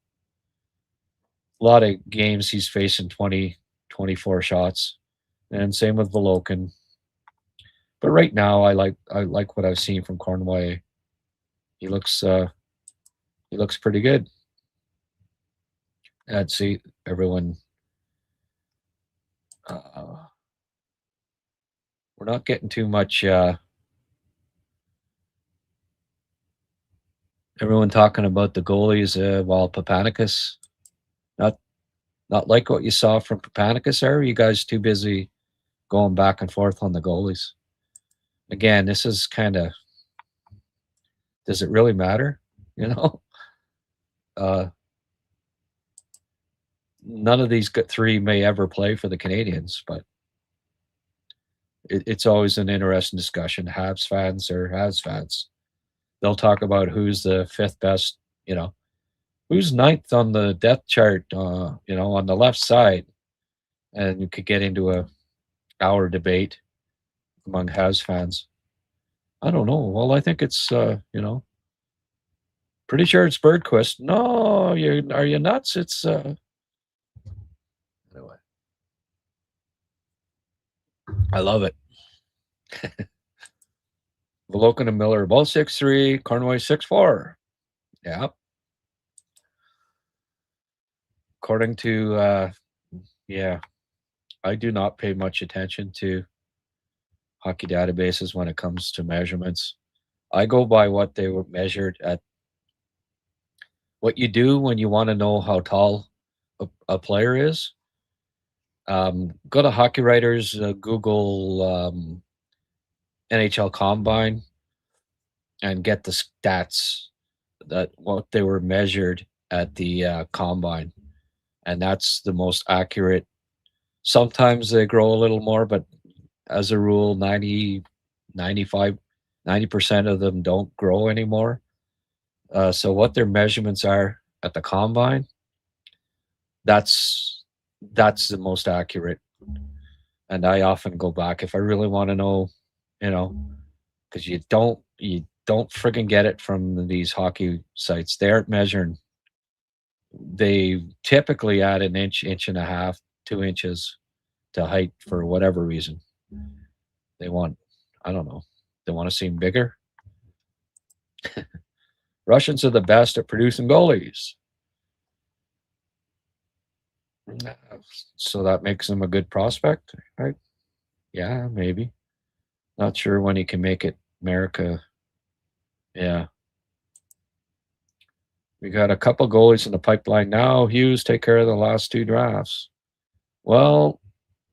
a lot of games he's facing 20, 24 shots, and same with Volokin. But right now, I like what I've seen from Cornway. He looks pretty good. I'd see everyone. We're not getting too much. Everyone talking about the goalies, while Papanicus, not like what you saw from Papanicus. Are you guys too busy going back and forth on the goalies? Again, this is kind of. Does it really matter? None of these three may ever play for the Canadiens, but it's always an interesting discussion. Habs fans or Habs fans, they'll talk about who's the fifth best, who's ninth on the depth chart, on the left side, and you could get into a hour debate among Habs fans. I don't know. Well, I think it's pretty sure it's Birdquist. No, are you nuts? It's anyway. I love it. Volokin and Miller both 6'3", Cornway 6'4". Yeah. According to I do not pay much attention to hockey databases when it comes to measurements. I go by what they were measured at. What you do when you want to know how tall a player is, go to Hockey Writers, Google NHL Combine, and get the stats that what they were measured at the Combine, and that's the most accurate. Sometimes they grow a little more, but as a rule, 90% of them don't grow anymore. So what their measurements are at the Combine, that's the most accurate. And I often go back if I really want to know, because you don't friggin' get it from these hockey sites. They aren't measuring. They typically add an inch and a half, 2 inches to height for whatever reason. They want, I don't know, they want to seem bigger. Russians are the best at producing goalies. So that makes him a good prospect, right? Yeah, maybe. Not sure when he can make it America. Yeah. We got a couple goalies in the pipeline now. Hughes take care of the last 2 drafts. Well,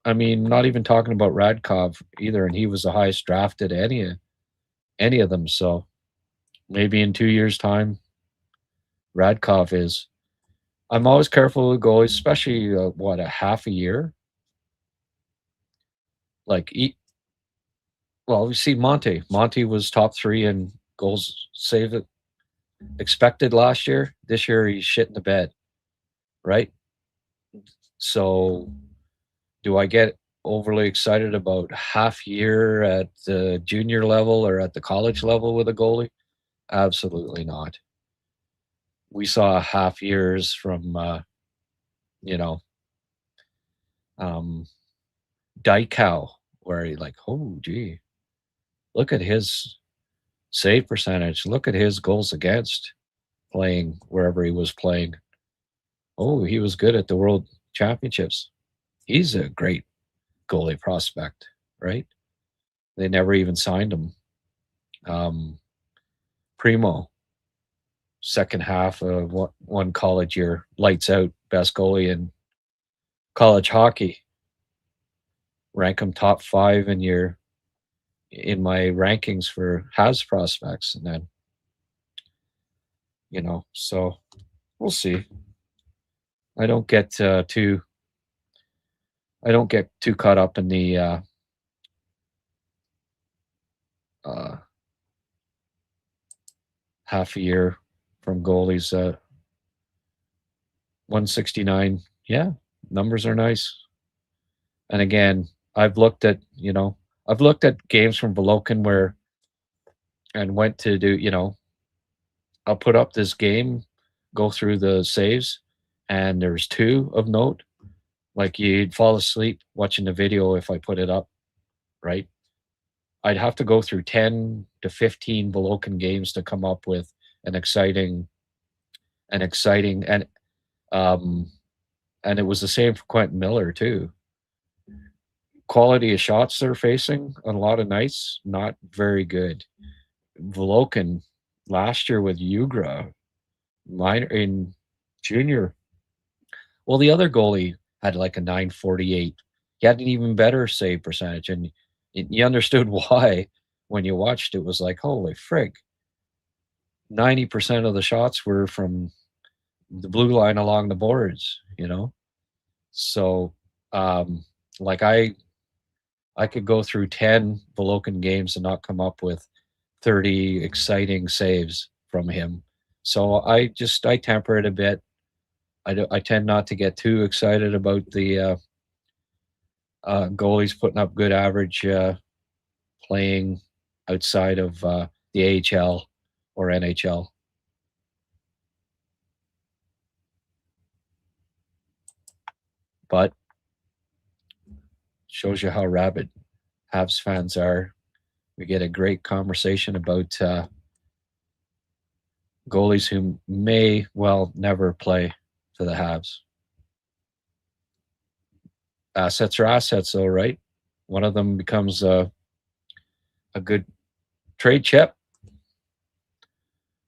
I mean, not even talking about Radkov either, and he was the highest drafted any of them. So maybe in 2 years' time, Radkov is. I'm always careful with goalies, especially a half a year. Like, well, we see Monty. Monty was top 3 in goals saved expected last year. This year, he's shit in the bed, right? So, do I get overly excited about half year at the junior level or at the college level with a goalie? Absolutely not. We saw half years from, you know, Dykhow, where he like, oh, gee, look at his save percentage. Look at his goals against playing wherever he was playing. Oh, he was good at the World Championships. He's a great goalie prospect, right? They never even signed him. Primo, second half of one college year, lights out, best goalie in college hockey. Rank him top 5 in my rankings for Habs prospects, and then so we'll see. I don't get too caught up in the half a year from goalies. 169, yeah, numbers are nice. And again, I've looked at games from Volokin and went to do, I'll put up this game, go through the saves, and there's 2 of note. Like, you'd fall asleep watching the video if I put it up, right? I'd have to go through 10 to 15 Volokin games to come up with an exciting and it was the same for Quentin Miller too. Quality of shots they're facing on a lot of nights, not very good. Volokin last year with Ugra, minor in junior. Well, the other goalie had like a 948. He had an even better save percentage, and you understood why when you watched it. Was like, holy frig. 90% of the shots were from the blue line along the boards. So, like I could go through 10 Volokin games and not come up with 30 exciting saves from him. So I temper it a bit. I tend not to get too excited about the goalies putting up good average playing outside of the AHL or NHL. But shows you how rabid Habs fans are. We get a great conversation about goalies who may never play for the Habs. Assets are assets, though, right? One of them becomes a good trade chip.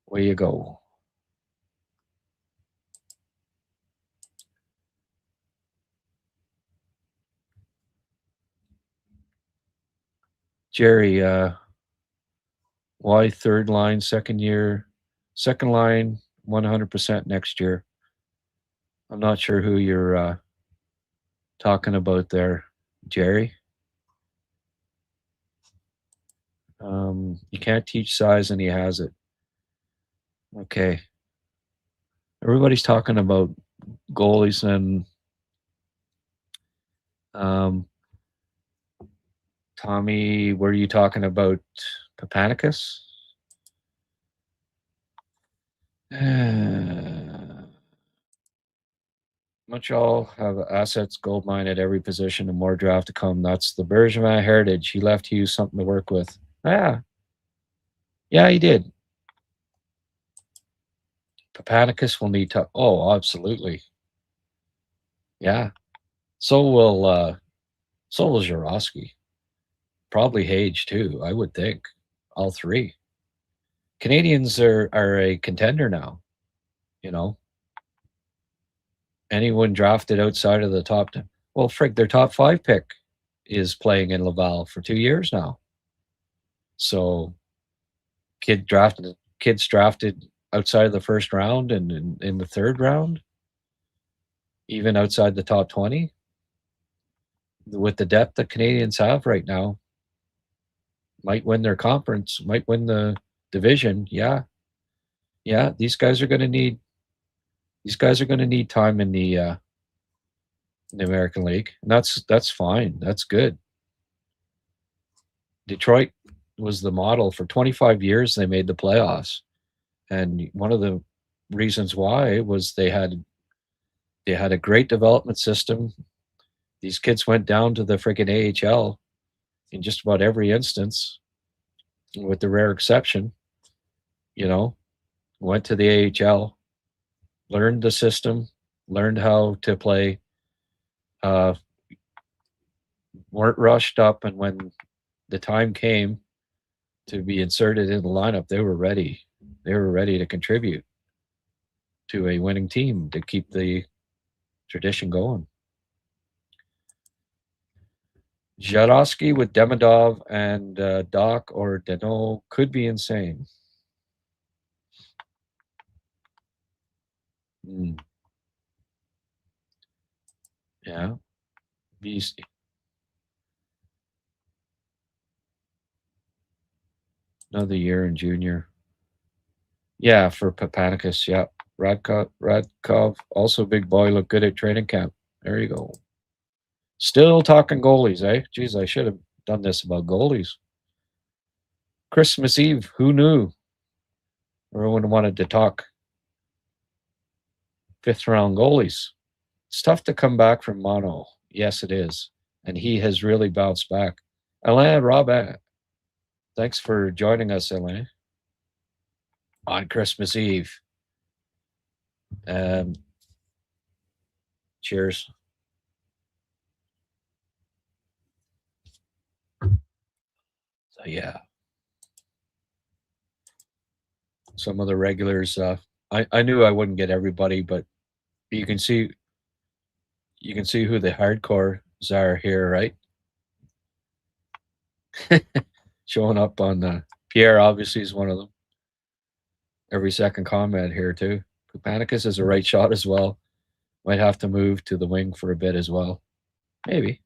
Where you go. Jerry, why third line, second line, 100% next year? I'm not sure who you're talking about there, Jerry. You can't teach size, and he has it. Okay. Everybody's talking about goalies, and Tommy, were you talking about Papanicus? Montreal have assets, gold mine at every position, and more draft to come. That's the Bergevin heritage. He left Hughes something to work with. Yeah, he did. Papanicus will need to. Oh, absolutely. Yeah. So will Zharovsky. Probably Hage too, I would think. All three. Canadiens are a contender now. You know, anyone drafted outside of the top 10. Well, frig, their top 5 pick is playing in Laval for 2 years now. So kids drafted outside of the first round and in the third round, even outside the top 20. With the depth that Canadiens have right now, might win their conference, might win the division. Yeah. These guys are going to need time in the American League, and that's fine. That's good. Detroit was the model for 25 years. They made the playoffs, and one of the reasons why was they had a great development system. These kids went down to the freaking AHL in just about every instance, with the rare exception. Went to the AHL, learned the system, learned how to play, weren't rushed up, and when the time came to be inserted in the lineup, they were ready. They were ready to contribute to a winning team to keep the tradition going. Zharovsky with Demidov and Doc or Dano could be insane. Yeah. Beast. Another year in junior. Yeah, for Papanicus. Yeah. Radkov, also big boy, looked good at training camp. There you go. Still talking goalies, eh? Geez, I should have done this about goalies. Christmas Eve, who knew? Everyone wanted to talk 5th round goalies. It's tough to come back from mono. Yes, it is. And he has really bounced back. Alain Robin, thanks for joining us, Alain, on Christmas Eve. Cheers. So, yeah. Some of the regulars, I knew I wouldn't get everybody, but you can see who the hardcores are here, right? Showing up on Pierre, obviously, is one of them. Every second comment here, too. Papanicus is a right shot as well. Might have to move to the wing for a bit as well. Maybe.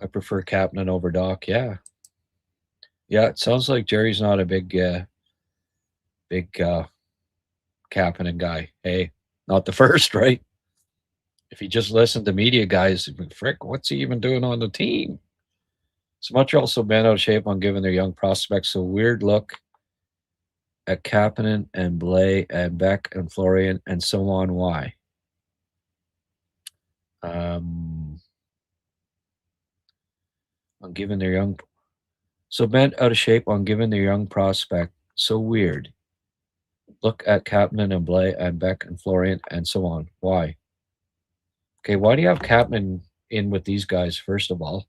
I prefer Kapanen over Doc. Yeah. Yeah, it sounds like Jerry's not a big Kapanen guy. Hey, not the first, right? If he just listened to media guys, frick, what's he even doing on the team? So Montreal's been out of shape on giving their young prospects a weird look at Kapanen and Blais and Beck and Florian and so on. Why? On giving their young... So bent out of shape on giving their young prospect. So weird. Look at Kapanen and Blais and Beck and Florian and so on. Why? Okay, why do you have Kapanen in with these guys, first of all?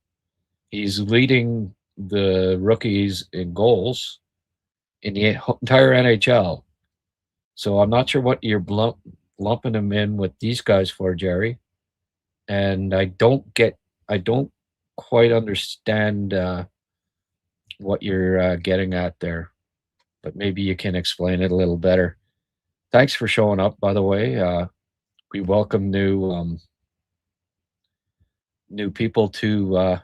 He's leading the rookies in goals in the entire NHL. So I'm not sure what you're lumping him in with these guys for, Jerry. And I don't quite understand what you're getting at there. But maybe you can explain it a little better. Thanks for showing up, by the way. We welcome new people to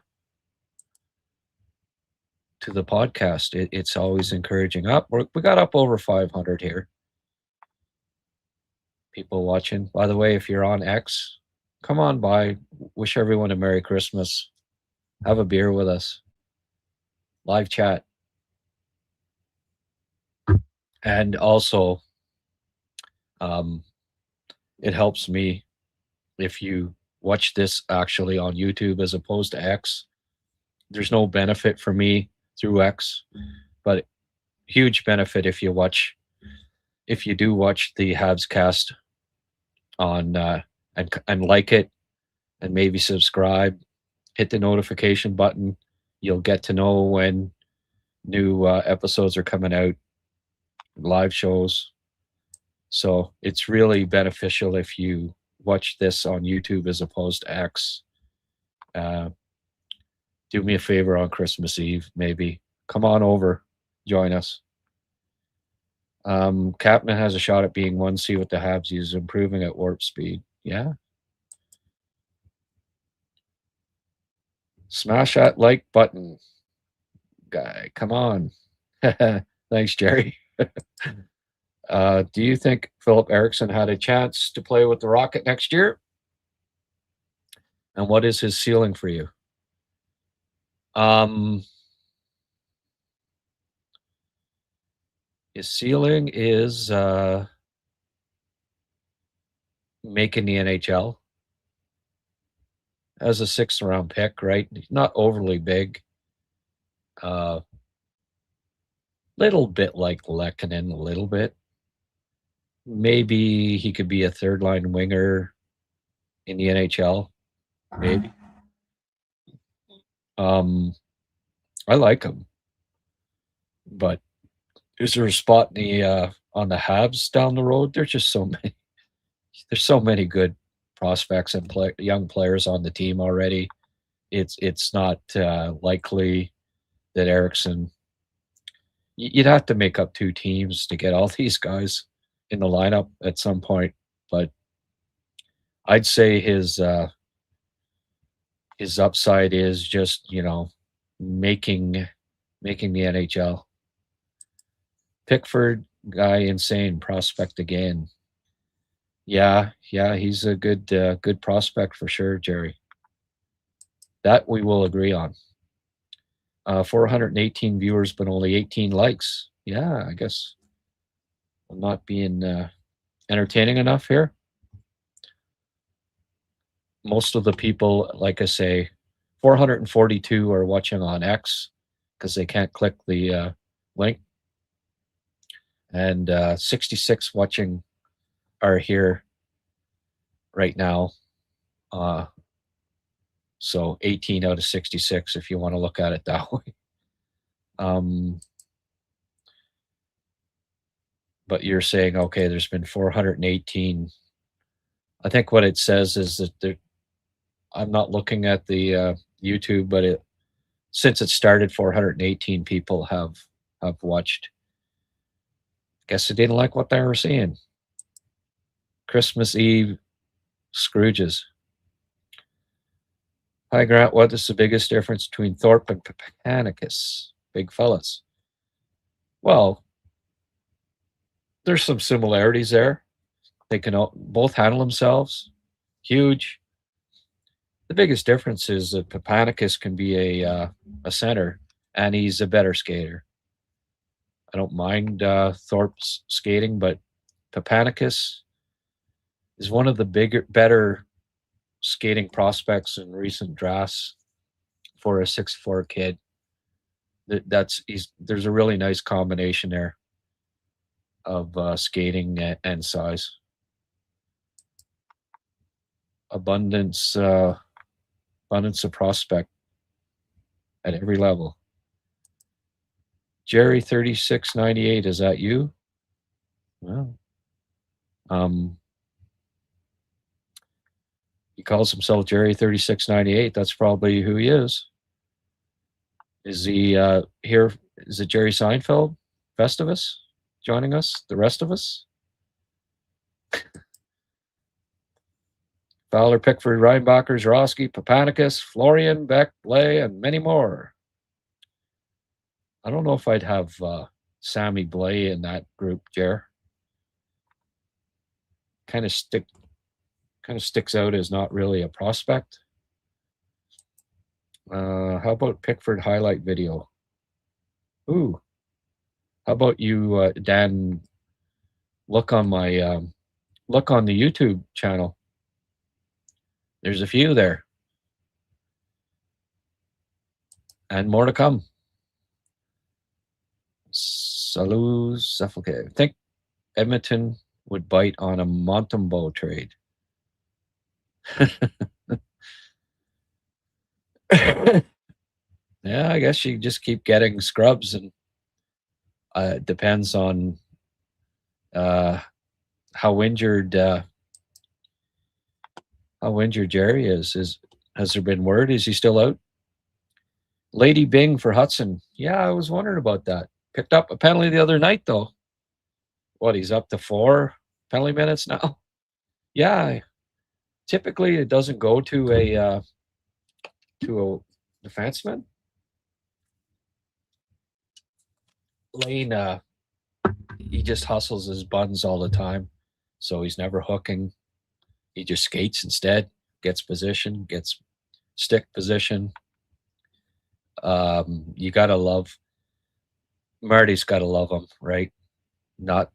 the podcast. It's always encouraging. We got up over 500 here. People watching. By the way, if you're on X, come on by. Wish everyone a Merry Christmas. Have a beer with us. Live chat. And also, it helps me if you watch this actually on YouTube as opposed to X. There's no benefit for me through X, but huge benefit if you do watch the HabsCast on and like it, and maybe subscribe, hit the notification button. You'll get to know when new episodes are coming out, live shows. So it's really beneficial if you watch this on YouTube as opposed to X. Do me a favor on Christmas Eve, maybe. Come on over, join us. Captain has a shot at being 1C with the Habs. He's improving at warp speed. Yeah. Smash that like button, guy. Come on. Thanks, Jerry. Do you think Philip Eriksson had a chance to play with the Rocket next year? And what is his ceiling for you? His ceiling is making the NHL as a 6th round pick, right? He's not overly big. Little bit like Lehkonen, a little bit. Maybe he could be a 3rd line winger in the NHL. Maybe. I like him, but is there a spot in the on the Habs down the road? There's just so many. There's so many good prospects and young players on the team already. It's not likely that Eriksson. You'd have to make up 2 teams to get all these guys in the lineup at some point, but I'd say his upside is just, making the NHL. Pickford guy, insane prospect again. Yeah, he's a good prospect for sure, Jerry. That we will agree on. 418 viewers, but only 18 likes. Yeah, I guess I'm not being entertaining enough here. Most of the people, like I say, 442 are watching on X because they can't click the link. And 66 watching are here right now. So 18 out of 66, if you want to look at it that way. But you're saying, okay, there's been 418. I think what it says is that I'm not looking at the YouTube, but since it started, 418 people have watched. Guess they didn't like what they were seeing. Christmas Eve Scrooges. Hi, Grant. What is the biggest difference between Thorpe and Papanicus? Big fellas. Well, there's some similarities there. They can both handle themselves. Huge. The biggest difference is that Papanicus can be a center, and he's a better skater. I don't mind Thorpe's skating, but Papanicus is one of the better skating prospects in recent drafts for a 6'4" kid. There's a really nice combination there of skating and size. Abundance of prospect at every level. Jerry 3698, is that you? Well, he calls himself Jerry 3698. That's probably who he is. Is he here? Is it Jerry Seinfeld, Festivus, joining us? The rest of us? Fowler, Pickford, Reinbacher, Zharovsky, Papanicus, Florian, Beck, Blay, and many more. I don't know if I'd have Sammy Blay in that group, Jer. Kind of sticks out as not really a prospect. How about Pickford highlight video? Ooh. How about you, Dan? Look on my the YouTube channel. There's a few there, and more to come. Salut, Suffocate. I think Edmonton would bite on a Montembeau trade. Yeah, I guess you just keep getting scrubs, and it depends on how injured Jerry is. Has there been word? Is he still out? Lady Bing for Hudson. Yeah, I was wondering about that. Picked up a penalty the other night, though. What, he's up to 4 penalty minutes now? Yeah. Typically, it doesn't go to a defenseman. Lane, he just hustles his buns all the time, so he's never hooking. He just skates instead, gets position, gets stick position. You gotta love Marty's. Got to love him, right? Not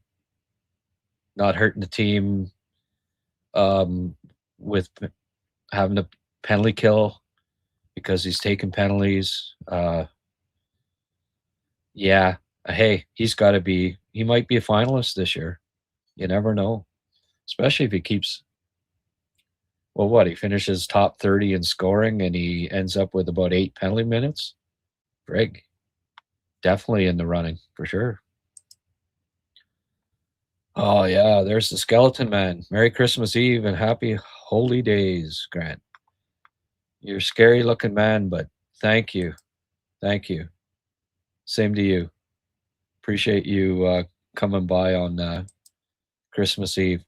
hurting the team with having a penalty kill because he's taking penalties. Yeah. Hey, he's got to be. He might be a finalist this year. You never know, especially if he keeps. Well, what, he finishes top 30 in scoring and he ends up with about 8 penalty minutes. Greg, definitely in the running for sure. Oh yeah, there's the Skeleton Man. Merry Christmas Eve and happy holy days, Grant. You're a scary looking man, but thank you. Same to you. Appreciate you coming by on Christmas Eve.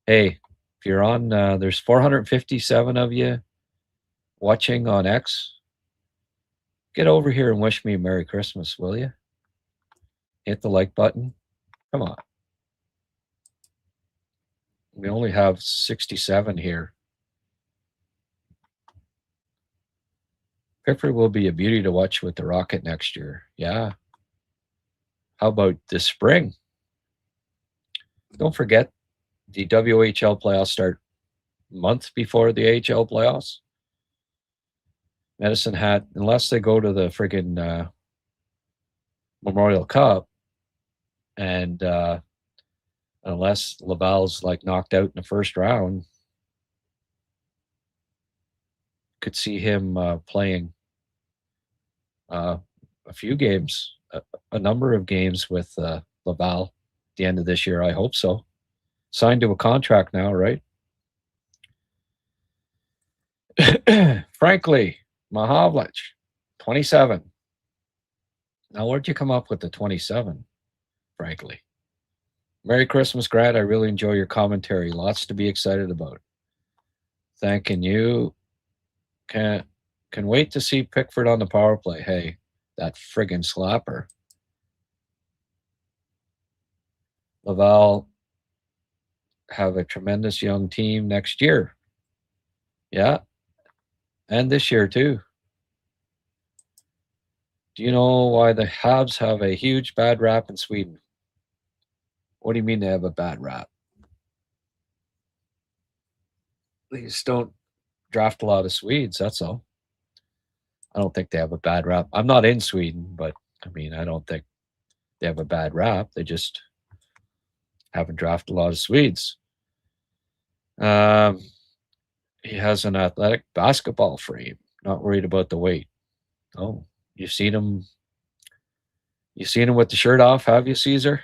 Hey, if you're on, there's 457 of you watching on X. Get over here and wish me a Merry Christmas, will you? Hit the like button. Come on. We only have 67 here. Pickford will be a beauty to watch with the Rocket next year. Yeah. How about this spring? Don't forget, the WHL playoffs start a month before the AHL playoffs. Medicine Hat, unless they go to the friggin' Memorial Cup, and unless Laval's like knocked out in the first round, could see him playing a few games, a number of games with Laval at the end of this year. I hope so. Signed to a contract now, right? Frankly, Mahavlich, 27. Now, where'd you come up with the 27, frankly? Merry Christmas, Grant. I really enjoy your commentary. Lots to be excited about. Thanking you. Can wait to see Pickford on the power play. Hey, that friggin' slapper. Laval have a tremendous young team next year. Yeah. And this year, too. Do you know why the Habs have a huge bad rap in Sweden? What do you mean they have a bad rap? They just don't draft a lot of Swedes, that's all. I don't think they have a bad rap. I'm not in Sweden, but I mean, I don't think they have a bad rap. They just haven't drafted a lot of Swedes. He has an athletic basketball frame. Not worried about the weight. Oh, you've seen him. You've seen him with the shirt off, have you, Caesar?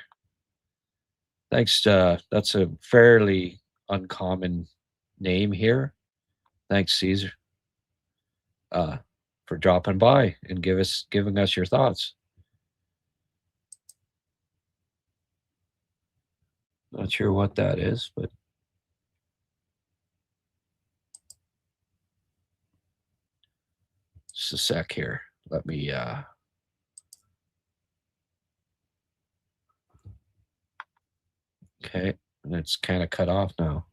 Thanks. That's a fairly uncommon name here. Thanks, Caesar, for dropping by and giving us your thoughts. Not sure what that is, but just a sec here. Let me okay, and it's kind of cut off now.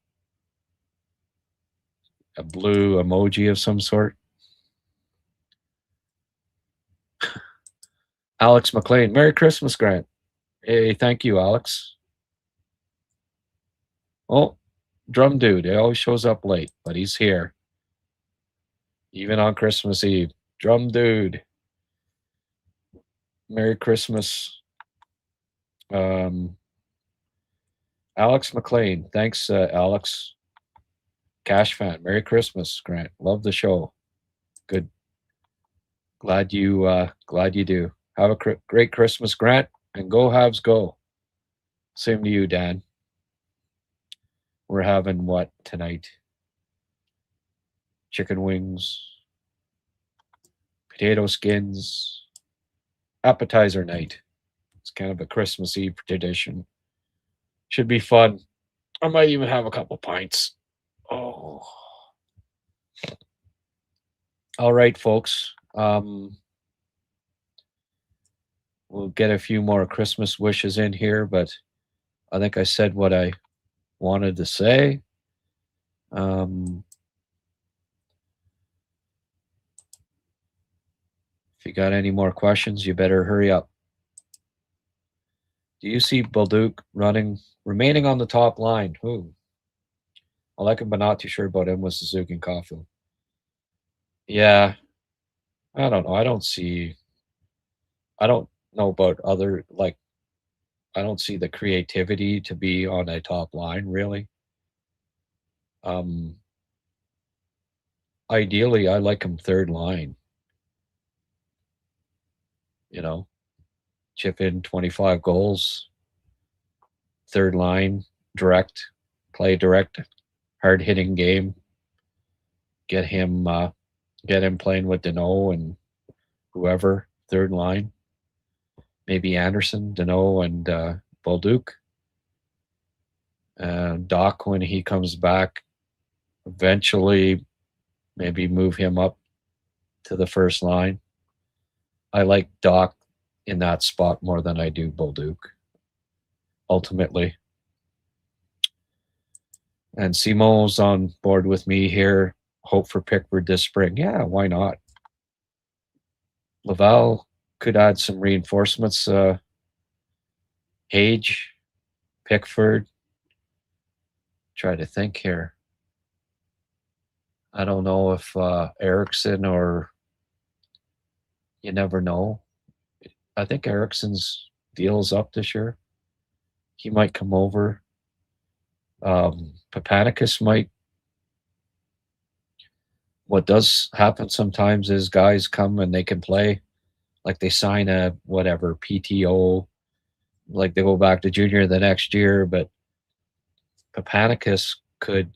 A blue emoji of some sort. Alex McLean. Merry Christmas, Grant. Hey, thank you, Alex. Oh, Drum Dude. He always shows up late, but he's here. Even on Christmas Eve. Drum Dude. Merry Christmas. Alex McLean. Thanks, Alex. Cash fan. Merry Christmas, Grant. Love the show. Good. Glad you do. Have a great Christmas, Grant, and go Habs go. Same to you, Dan. We're having what tonight? Chicken wings, potato skins, appetizer night. It's kind of a Christmas Eve tradition. Should be fun. I might even have a couple pints. Oh. All right, folks. We'll get a few more Christmas wishes in here, but I think I said what I wanted to say. If you got any more questions, you better hurry up. Do you see Bolduc remaining on the top line? Who? I like him, but not too sure about him with Suzuki and Caulfield. Yeah. I don't know. I don't know about other, like, I don't see the creativity to be on a top line, really. Ideally, I like him third line. You know, chip in 25 goals, third line, play direct, hard-hitting game. Get him playing with Deneau and whoever, third line. Maybe Anderson, Deneau, and Bolduc. Doc, when he comes back, eventually maybe move him up to the first line. I like Doc in that spot more than I do Bolduc, ultimately. And Simo's on board with me here. Hope for Pickford this spring. Yeah, why not? Laval could add some reinforcements. Hage, Pickford. Try to think here. I don't know if Eriksson or you never know. I think Eriksson's deal is up this year. He might come over. Papanicus might. What does happen sometimes is guys come and they can play. Like they sign a whatever PTO. Like they go back to junior the next year, but Papanicus could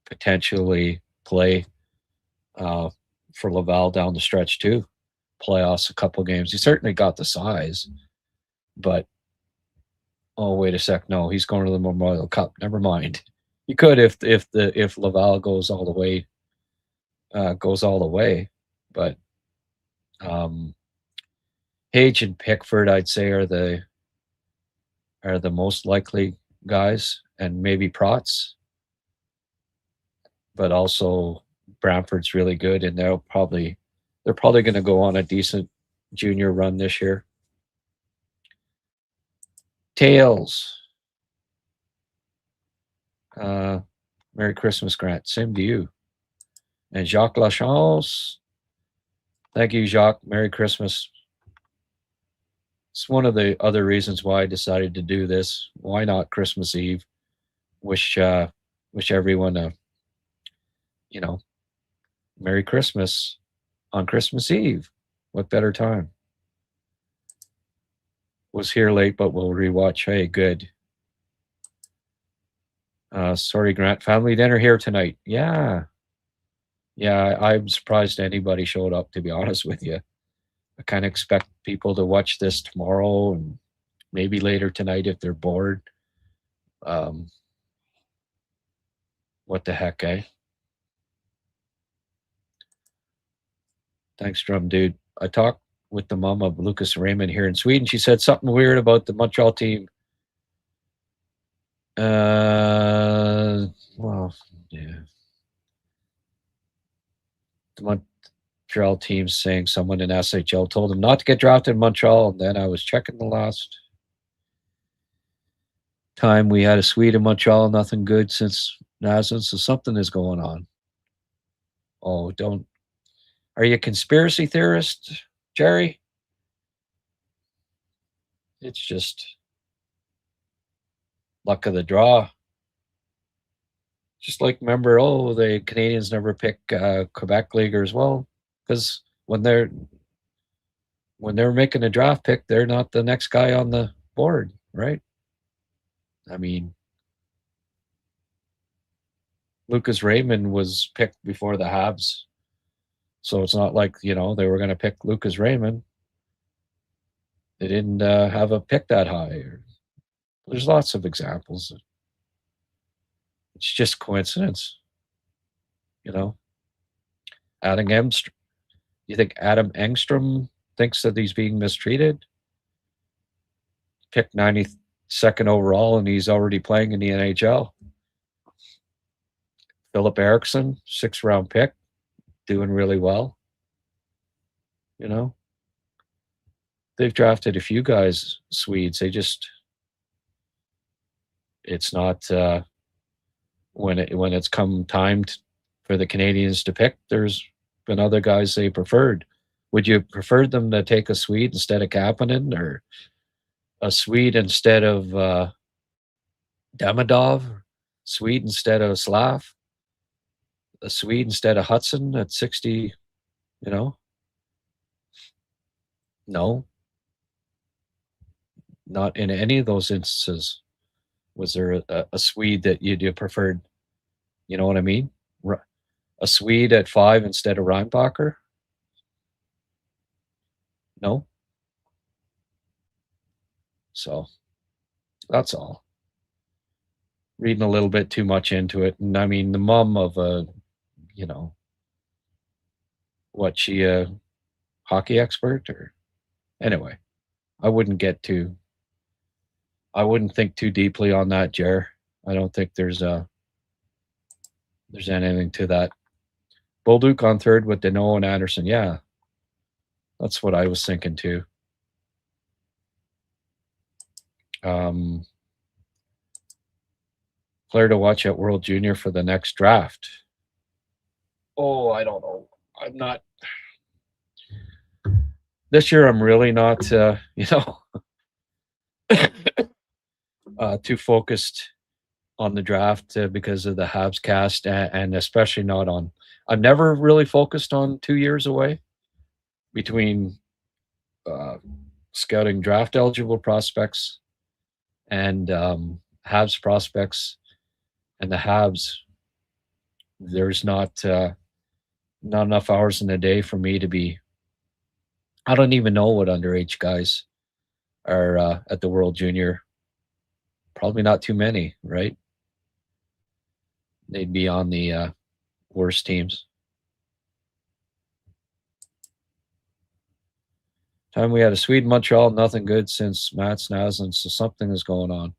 potentially play for Laval down the stretch too. Playoffs, a couple games. He certainly got the size, but oh wait a sec, no, he's going to the Memorial Cup. Never mind. He could if Laval goes all the way. But Hage and Pickford, I'd say, are the most likely guys, and maybe Protz. But also Bramford's really good, and they're probably going to go on a decent junior run this year. Tails. Merry Christmas, Grant. Same to you. And Jacques Lachance. Thank you, Jacques. Merry Christmas. It's one of the other reasons why I decided to do this. Why not Christmas Eve? Wish everyone a Merry Christmas on Christmas Eve. What better time? Was here late, but we'll rewatch. Hey, good. Sorry, Grant. Family dinner here tonight. Yeah, I'm surprised anybody showed up, to be honest with you. I kind of expect people to watch this tomorrow and maybe later tonight if they're bored. What the heck, eh? Thanks, Drum Dude. I talked with the mom of Lucas Raymond here in Sweden. She said something weird about the Montreal team. Well, yeah. The Montreal team saying someone in SHL told him not to get drafted in Montreal, and then I was checking the last time we had a Swede in Montreal. Nothing good since Nazen, so something is going on. Oh, don't. Are you a conspiracy theorist, Jerry? It's just luck of the draw. Just like, remember, the Canadiens never pick Quebec leaguers. Well, because when they're making a draft pick, they're not the next guy on the board, right? I mean, Lucas Raymond was picked before the Habs, so it's not like, they were going to pick Lucas Raymond. They didn't have a pick that high. There's lots of examples. It's just coincidence, Adam Engstrom. You think Adam Engstrom thinks that he's being mistreated? Picked 92nd overall, and he's already playing in the NHL. Philip Eriksson, 6th-round pick, doing really well. They've drafted a few guys, Swedes. It's not when it's come time for the Canadiens to pick. There's been other guys they preferred. Would you prefer them to take a Swede instead of Kapanen, or a Swede instead of Demidov, Swede instead of Slav, a Swede instead of Hudson at 60? No, not in any of those instances was there a Swede that you preferred. You know what I mean? A Swede at 5 instead of Reinbacher? No. So that's all. Reading a little bit too much into it. And I mean, the mom of what, she a hockey expert? Or anyway, I wouldn't think too deeply on that, Jer. I don't think there's anything to that. Bolduc on 3rd with Deneau and Anderson. Yeah, that's what I was thinking too. Player to watch at World Junior for the next draft. Oh, I don't know. I'm not. This year, I'm really not, too focused on the draft because of the HabsCast, and especially not on. I've never really focused on 2 years away between scouting draft eligible prospects and Habs prospects. And the Habs, there's not enough hours in the day for me to be. I don't even know what underage guys are at the World Junior. Probably not too many, right? They'd be on the worst teams. Time we had a Sweden Montreal, nothing good since Mats Naslund, so something is going on.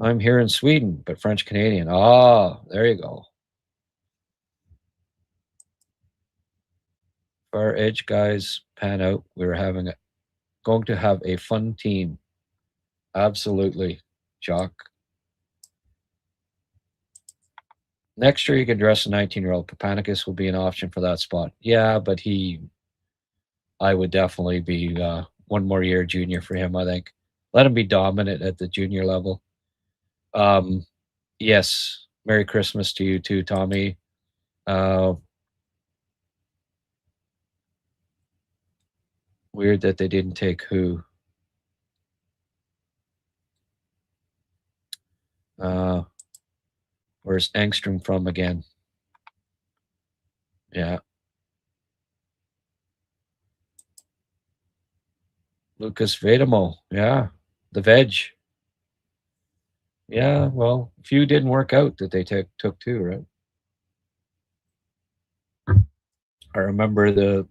I'm here in Sweden, but French Canadian. Ah, there you go. If our edge guys pan out, we're going to have a fun team. Absolutely, Jock. Next year, you can dress a 19-year-old. Papanicus will be an option for that spot. Yeah, but I would definitely be one more year junior for him, I think. Let him be dominant at the junior level. Yes, Merry Christmas to you too, Tommy. Weird that they didn't take who. Where's Engstrom from again? Yeah. Lucas Vedamo. Yeah. The veg. Yeah, well, a few didn't work out that they took too, right? I remember the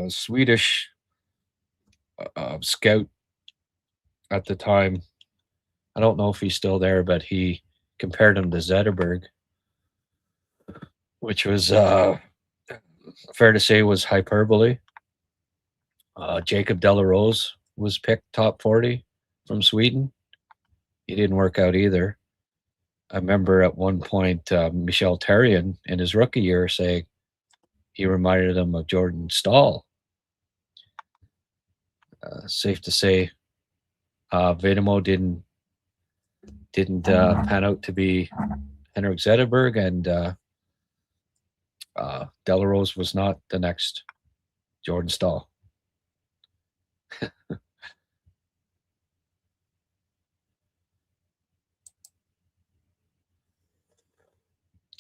Swedish scout at the time. I don't know if he's still there, but he compared him to Zetterberg, which was fair to say was hyperbole. Jacob Delarose was picked top 40 from Sweden. He didn't work out either. I remember at one point Michel Therrien in his rookie year saying he reminded him of Jordan Stahl. safe to say, Vedemo didn't pan out to be Henrik Zetterberg, and Delarose was not the next Jordan Stahl.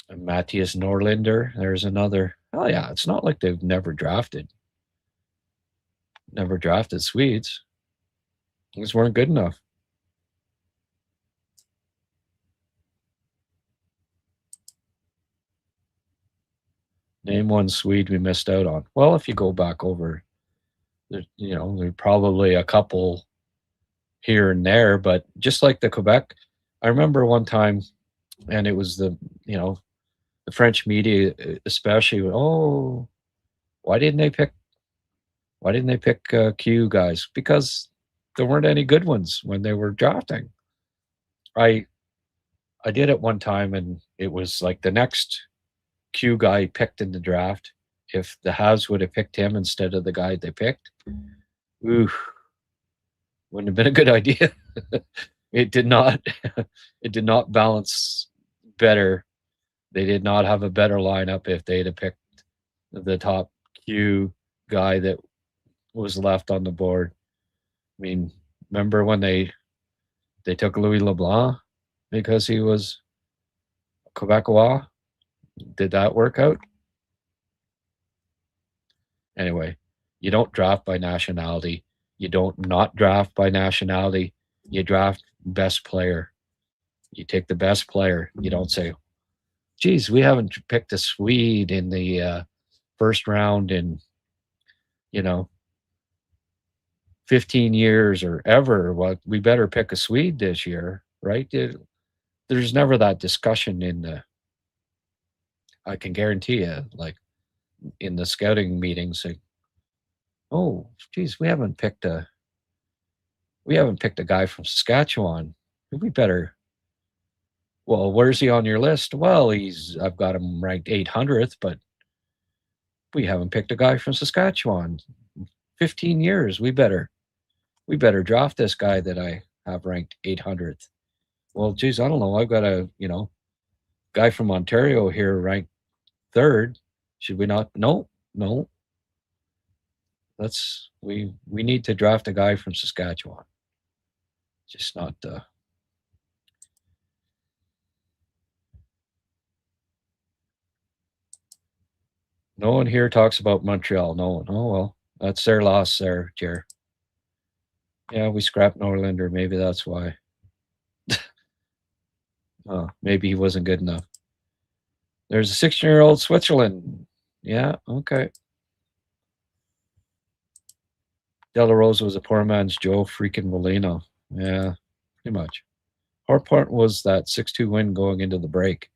And Matthias Norlinder, there's another. Oh yeah, it's not like they've never drafted Swedes. These weren't good enough. Name one Swede we missed out on. Well, if you go back over, there's probably a couple here and there, but just like the Quebec, I remember one time, and it was the French media especially. Oh, why didn't they pick Q guys? Because there weren't any good ones when they were drafting. I did it one time, and it was like the next Q guy picked in the draft. If the Habs would have picked him instead of the guy they picked, wouldn't have been a good idea. It did not. It did not balance better. They did not have a better lineup if they'd have picked the top Q guy that was left on the board. I mean, remember when they took Louis LeBlanc because he was Quebecois? Did that work out? Anyway, you don't draft by nationality. You don't not draft by nationality. You draft best player. You take the best player. You don't say, geez, we haven't picked a Swede in the first round in, 15 years or ever. Well, we better pick a Swede this year, right? There's never that discussion I can guarantee you, like in the scouting meetings, like, oh, geez, we haven't picked a guy from Saskatchewan. We better. Well, where's he on your list? Well, I've got him ranked 800th, but we haven't picked a guy from Saskatchewan. 15 years. We better draft this guy that I have ranked 800th. Well, geez, I don't know. I've got a, guy from Ontario here ranked 3rd. Should we not? No. We need to draft a guy from Saskatchewan. Just not. No one here talks about Montreal. No one. Oh well, that's their loss there, Jer. Yeah, we scrapped Norlinder. Maybe that's why. Oh, maybe he wasn't good enough. There's a 16-year-old Switzerland. Yeah, okay. Delarose was a poor man's Joe freaking Molino. Yeah, pretty much. Our part was that 6-2 win going into the break.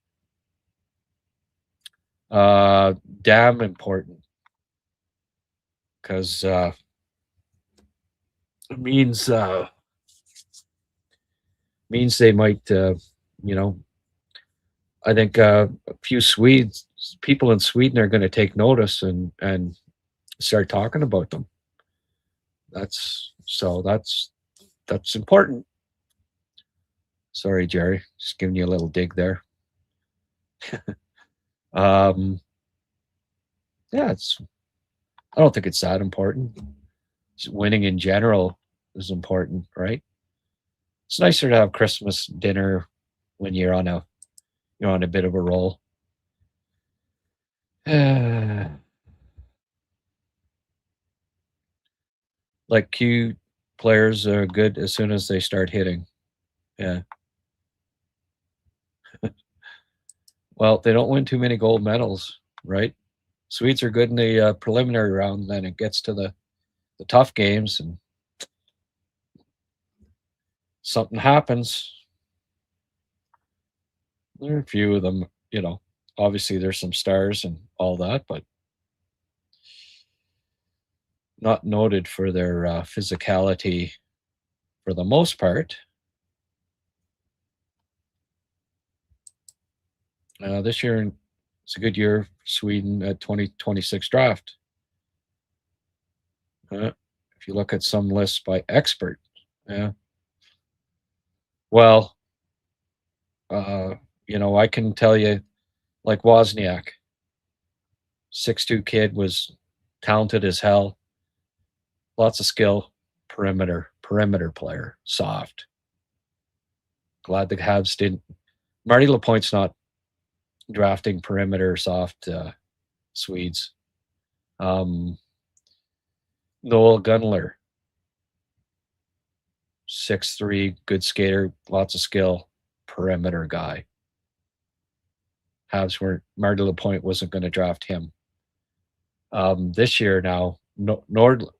Damn important. Because it means they might, I think a few people in Sweden are going to take notice and start talking about them. That's important. Sorry, Jerry, just giving you a little dig there. Yeah, I don't think it's that important. Just winning in general is important, right? It's nicer to have Christmas dinner when you're on a bit of a roll. Like Q players are good as soon as they start hitting. Yeah. Well, they don't win too many gold medals, right? Swedes are good in the preliminary round, then it gets to the tough games and something happens. There are a few of them, obviously there's some stars and all that, but not noted for their physicality for the most part. This year, it's a good year for Sweden at 2026 draft. If If you look at some lists by expert, yeah. Well, I can tell you, like Wozniak, 6'2" kid, was talented as hell, lots of skill, perimeter player, soft. Glad the Habs didn't. Marty Lapointe's not drafting perimeter soft Swedes. Noel Gunler, 6'3", good skater, lots of skill, perimeter guy. Habs weren't. Marty Lapointe wasn't going to draft him. This year now, Nordmark,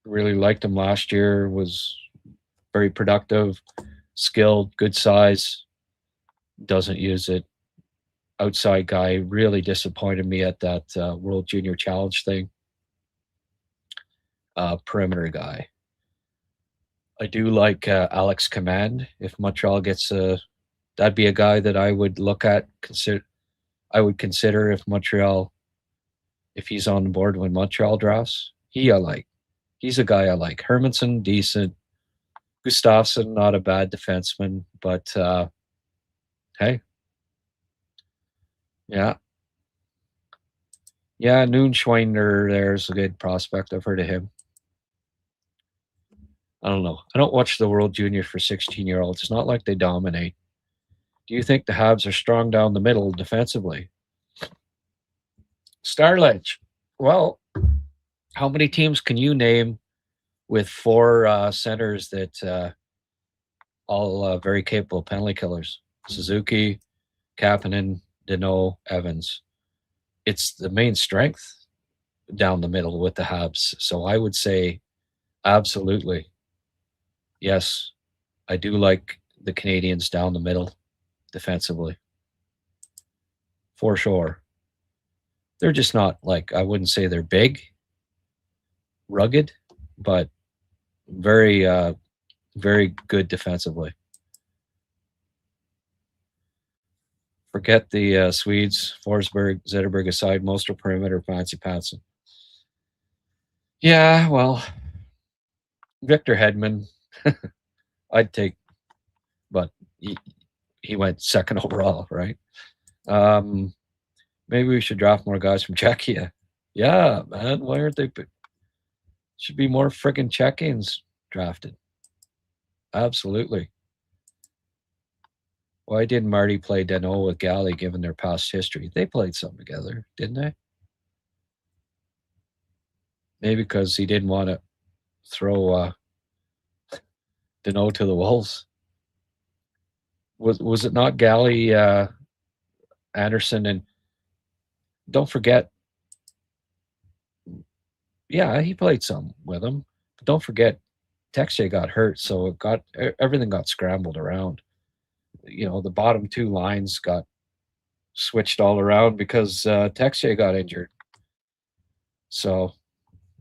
really liked him last year. Was very productive, skilled, good size. Doesn't use it. Outside guy, really disappointed me at that World Junior Challenge thing. Perimeter guy. I do like Alex Command. If Montreal gets that'd be a guy that I would look at. I would consider if he's on the board when Montreal drafts. He's a guy I like. Hermanson, decent. Gustafsson, not a bad defenseman, but hey, yeah. Noonschweinder there's a good prospect. I've heard of him. I don't know. I don't watch the World Junior for 16-year-olds. It's not like they dominate. Do you think the Habs are strong down the middle defensively? Starledge. Well, how many teams can you name with 4 centers that all very capable penalty killers? Suzuki, Kapanen, Deneau, Evans. It's the main strength down the middle with the Habs. So I would say absolutely. Yes, I do like the Canadiens down the middle defensively. For sure. They're just not I wouldn't say they're big, rugged, but very, very good defensively. Forget the Swedes, Forsberg, Zetterberg aside, most are perimeter, Fancy Patson. Yeah, well, Victor Hedman, I'd take, but he went second overall, right? Maybe we should draft more guys from Czechia. Yeah, man, why aren't they? Should be more friggin' Czechians drafted. Absolutely. Why didn't Marty play Deneau with Goalie given their past history? They played some together, didn't they? Maybe because he didn't want to throw Deneau to the wolves. Was it not Goalie, Anderson, and don't forget, yeah, he played some with him. But don't forget, Texier got hurt, so everything got scrambled around. The bottom 2 lines got switched all around because Texier got injured. So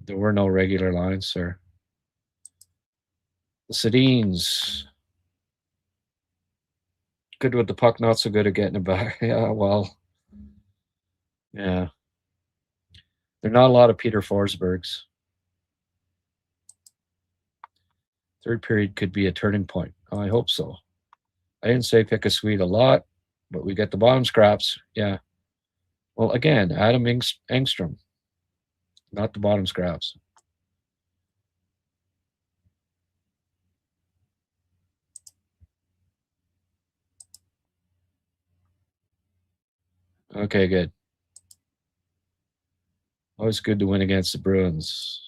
there were no regular lines, sir. The Sedins. Good with the puck, not so good at getting it back. Yeah, well. Yeah. There are not a lot of Peter Forsbergs. Third period could be a turning point. Oh, I hope so. I didn't say pick a Swede a lot, but we get the bottom scraps. Yeah. Well, again, Adam Engstrom, not the bottom scraps. Okay, good. Always good to win against the Bruins.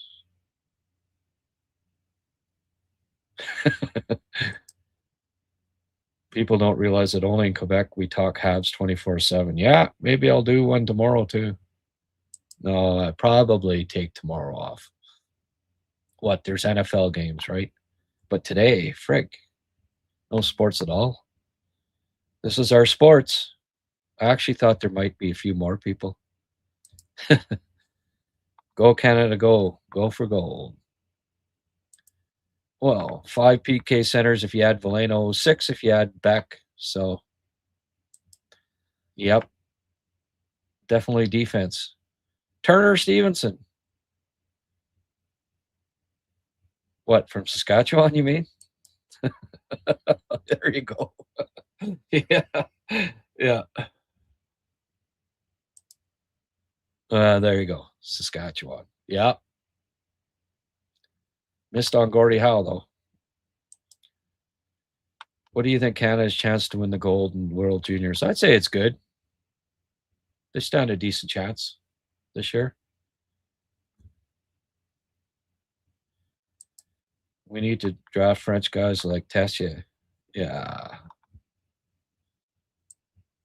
People don't realize that only in Quebec we talk Habs 24/7. Yeah, maybe I'll do one tomorrow too. No, I'd probably take tomorrow off. What? There's NFL games, right? But today, frig, no sports at all. This is our sports. I actually thought there might be a few more people. Go Canada, go. Go for gold. Well, 5 PK centers if you add Veleno, 6 if you add Beck. So, yep. Definitely defense. Turner Stevenson. What, from Saskatchewan, you mean? There you go. Yeah. Yeah. There you go. Saskatchewan. Yeah. Missed on Gordie Howe, though. What do you think Canada's chance to win the gold in World Juniors? I'd say it's good. They stand a decent chance this year. We need to draft French guys like Tessier. Yeah.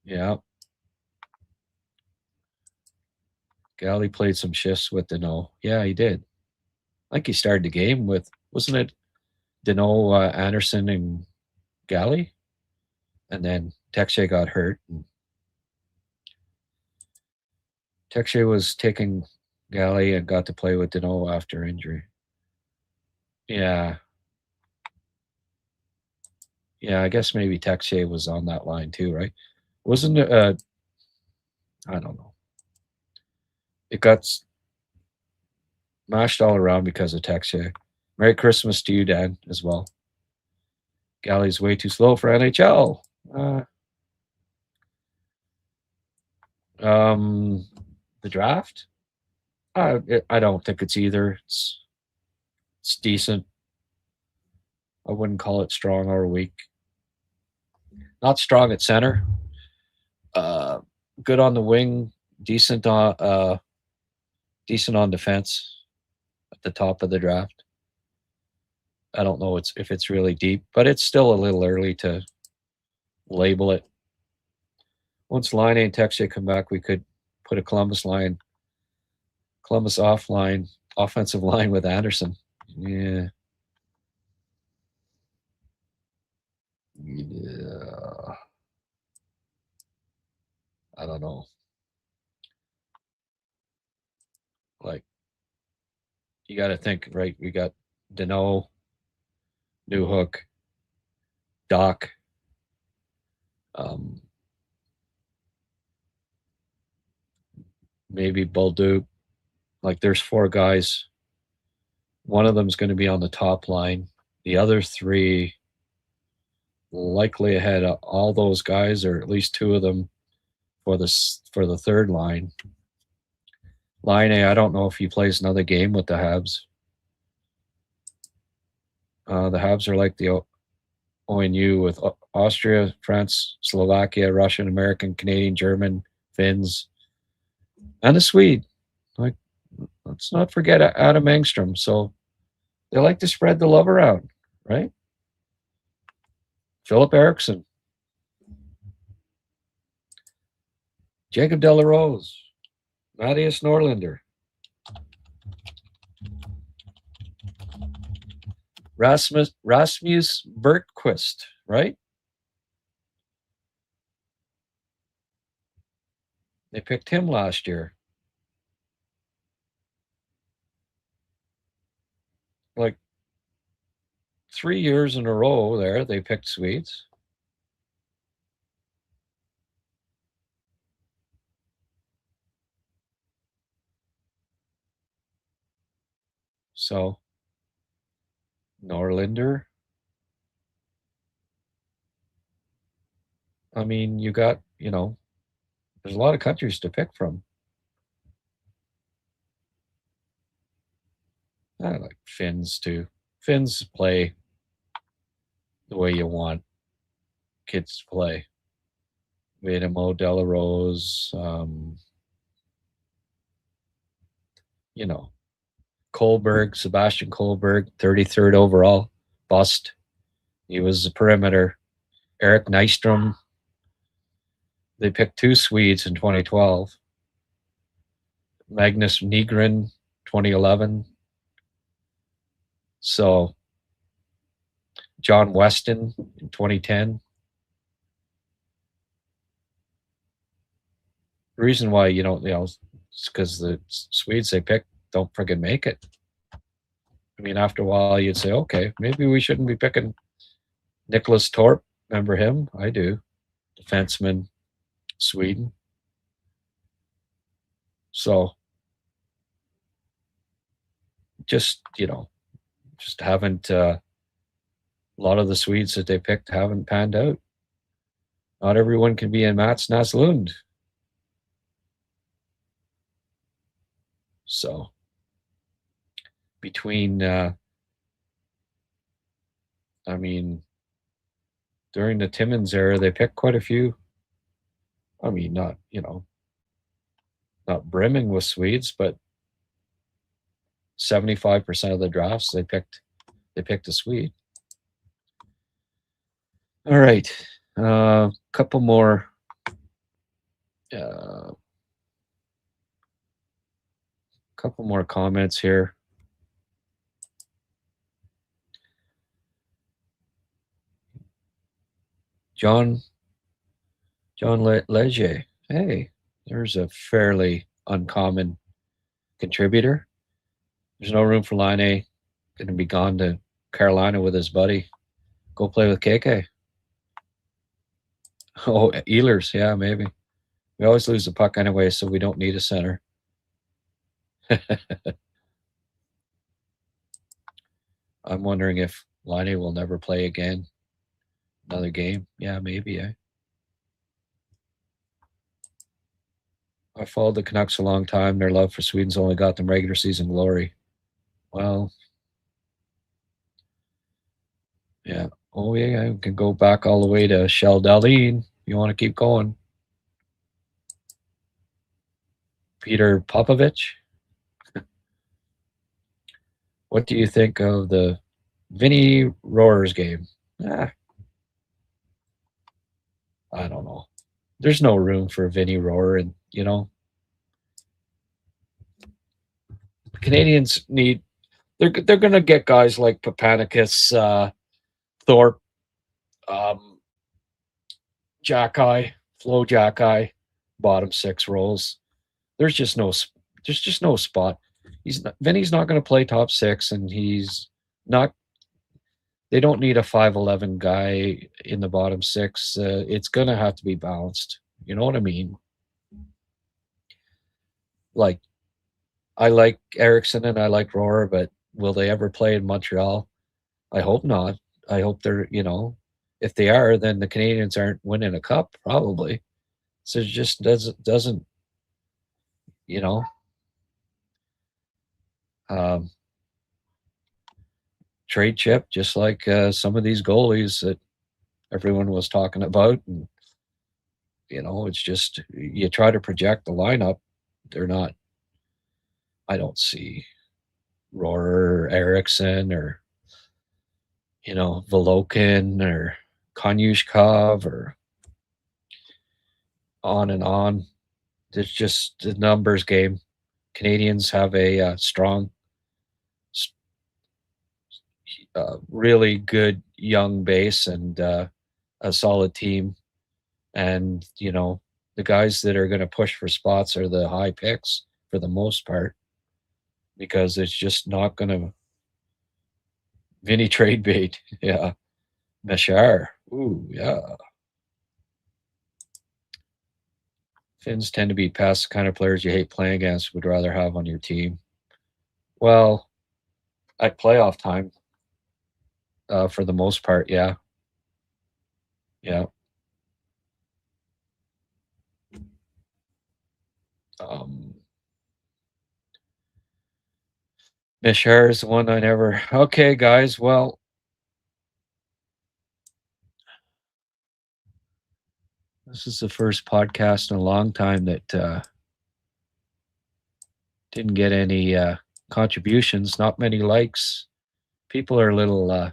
Yeah. Goalie played some shifts with Deneau. Yeah, he did. I think he started the game with, wasn't it Deneau, Anderson, and Goalie? And then Texier got hurt. And Texier was taking Goalie and got to play with Deneau after injury. Yeah. Yeah, I guess maybe Texier was on that line too, right? Wasn't it, I don't know. It got mashed all around because of Texier. Merry Christmas to you, Dan, as well. Goalie's way too slow for NHL. The draft? I don't think it's either. It's decent. I wouldn't call it strong or weak. Not strong at center. Good on the wing. Decent on defense at the top of the draft. I don't know if it's really deep, but it's still a little early to label it. Once Line and Texier come back, we could put a Columbus offensive line with Anderson. Yeah. I don't know. Like, you got to think, right? We got Deneau, Newhook, Doc, maybe Bolduc. Like, there's 4 guys. One of them's going to be on the top line. The other 3 likely ahead of all those guys, or at least 2 of them for the third line. Line A, I don't know if he plays another game with the Habs. The Habs are like the ONU with Austria, France, Slovakia, Russian, American, Canadian, German, Finns, and a Swede. Like, let's not forget Adam Engstrom. So they like to spread the love around, right? Philip Eriksson, Jacob Delarose, Matthias Norlinder, Rasmus Bergquist, right? They picked him last year. Like 3 years in a row there, they picked Swedes. So, Norlinder. I mean, you got, there's a lot of countries to pick from. I like Finns too. Finns play the way you want kids to play. Vedamo, Delarose, Sebastian Kohlberg, 33rd overall, bust. He was a perimeter. Eric Nystrom. They picked 2 Swedes in 2012. Magnus Nygren, 2011. So, John Weston in 2010. The reason why it's because the Swedes they pick don't friggin' make it. I mean, after a while, you'd say, okay, maybe we shouldn't be picking Nicholas Torp. Remember him? I do. Defenseman, Sweden. So, just haven't. A lot of the Swedes that they picked haven't panned out. Not everyone can be in Mats Naslund. So between, during the Timmins era, they picked quite a few. Not brimming with Swedes, but 75% of the drafts they picked a Swede. All right, couple more. Couple more comments here. John Leger. Hey, there's a fairly uncommon contributor. There's no room for Line. Going to be gone to Carolina with his buddy. Go play with KK. Oh, Ehlers. Yeah, maybe. We always lose the puck anyway, so we don't need a center. I'm wondering if Line will never play again. Another game. Yeah, maybe. I followed the Canucks a long time. Their love for Sweden's only got them regular season glory. Well, yeah. Oh, yeah, I can go back all the way to Shell Dahlin. You want to keep going? Peter Popovich. What do you think of the Vinny Rohrers game? I don't know. There's no room for Vinny Rohrer, and the Canadiens need. They're going to get guys like Papanicus, Thorpe, Jackeye, Flo Jackeye, bottom six roles. There's just no spot. Vinny's not going to play top six, and he's not. They don't need a 5'11" guy in the bottom six. It's going to have to be balanced. You know what I mean? Like, I like Eriksson and I like Rohrer, but will they ever play in Montreal? I hope not. I hope they're, if they are, then the Canadiens aren't winning a cup, probably. So it just doesn't trade chip, just like some of these goalies that everyone was talking about. And, it's just, you try to project the lineup. They're not, I don't see Rohrer, Eriksson, or, Volokin or Konyushkov or on and on. It's just the numbers game. Canadiens have a strong, really good young base and a solid team. And, the guys that are going to push for spots are the high picks for the most part, because it's just not going to. Vinny trade bait. Yeah. Meshar. Ooh, yeah. Finns tend to be past the kind of players you hate playing against, would rather have on your team. Well, at playoff time, for the most part, yeah. Yeah. Mishar is the one I never. Okay, guys. Well, this is the first podcast in a long time that didn't get any contributions. Not many likes. People are a little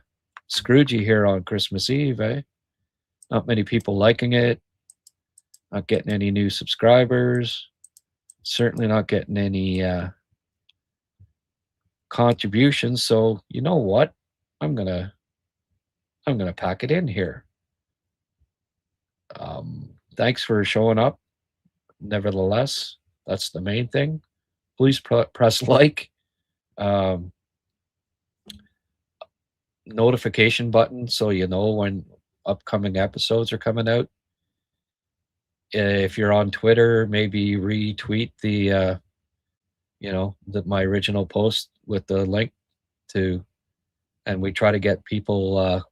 scroogey here on Christmas Eve, eh? Not many people liking it. Not getting any new subscribers. Certainly not getting any contributions. So you know what? I'm gonna pack it in here. Thanks for showing up. Nevertheless, that's the main thing. Please press like, notification button so you know when upcoming episodes are coming out. If you're on Twitter, maybe retweet the my original post with the link to, and we try to get people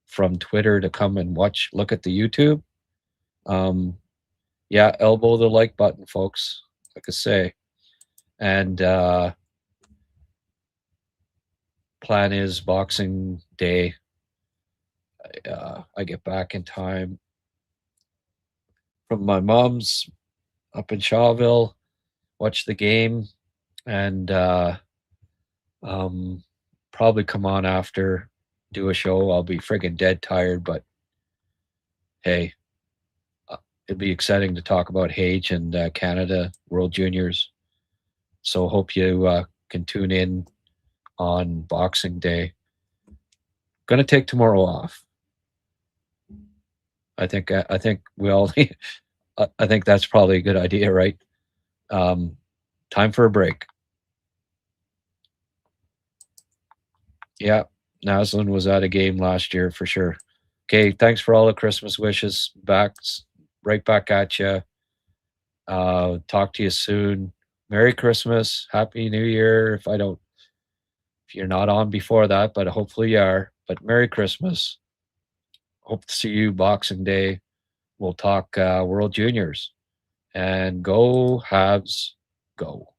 from Twitter to come and look at the YouTube. Yeah, elbow the like button, folks, like I say. And plan is Boxing Day. I get back in time from my mom's up in Shawville, watch the game, and probably come on after, do a show. I'll be friggin' dead tired, but hey, it'd be exciting to talk about Hage and Canada World Juniors. So hope you can tune in on Boxing Day. Gonna take tomorrow off. I think we all. I think that's probably a good idea, right? Time for a break. Yeah, Naslin was at a game last year for sure. Okay, thanks for all the Christmas wishes. Right back at you. Talk to you soon. Merry Christmas, Happy New Year. If you're not on before that, but hopefully you are. But Merry Christmas. Hope to see you Boxing Day. We'll talk World Juniors. And go Habs, go.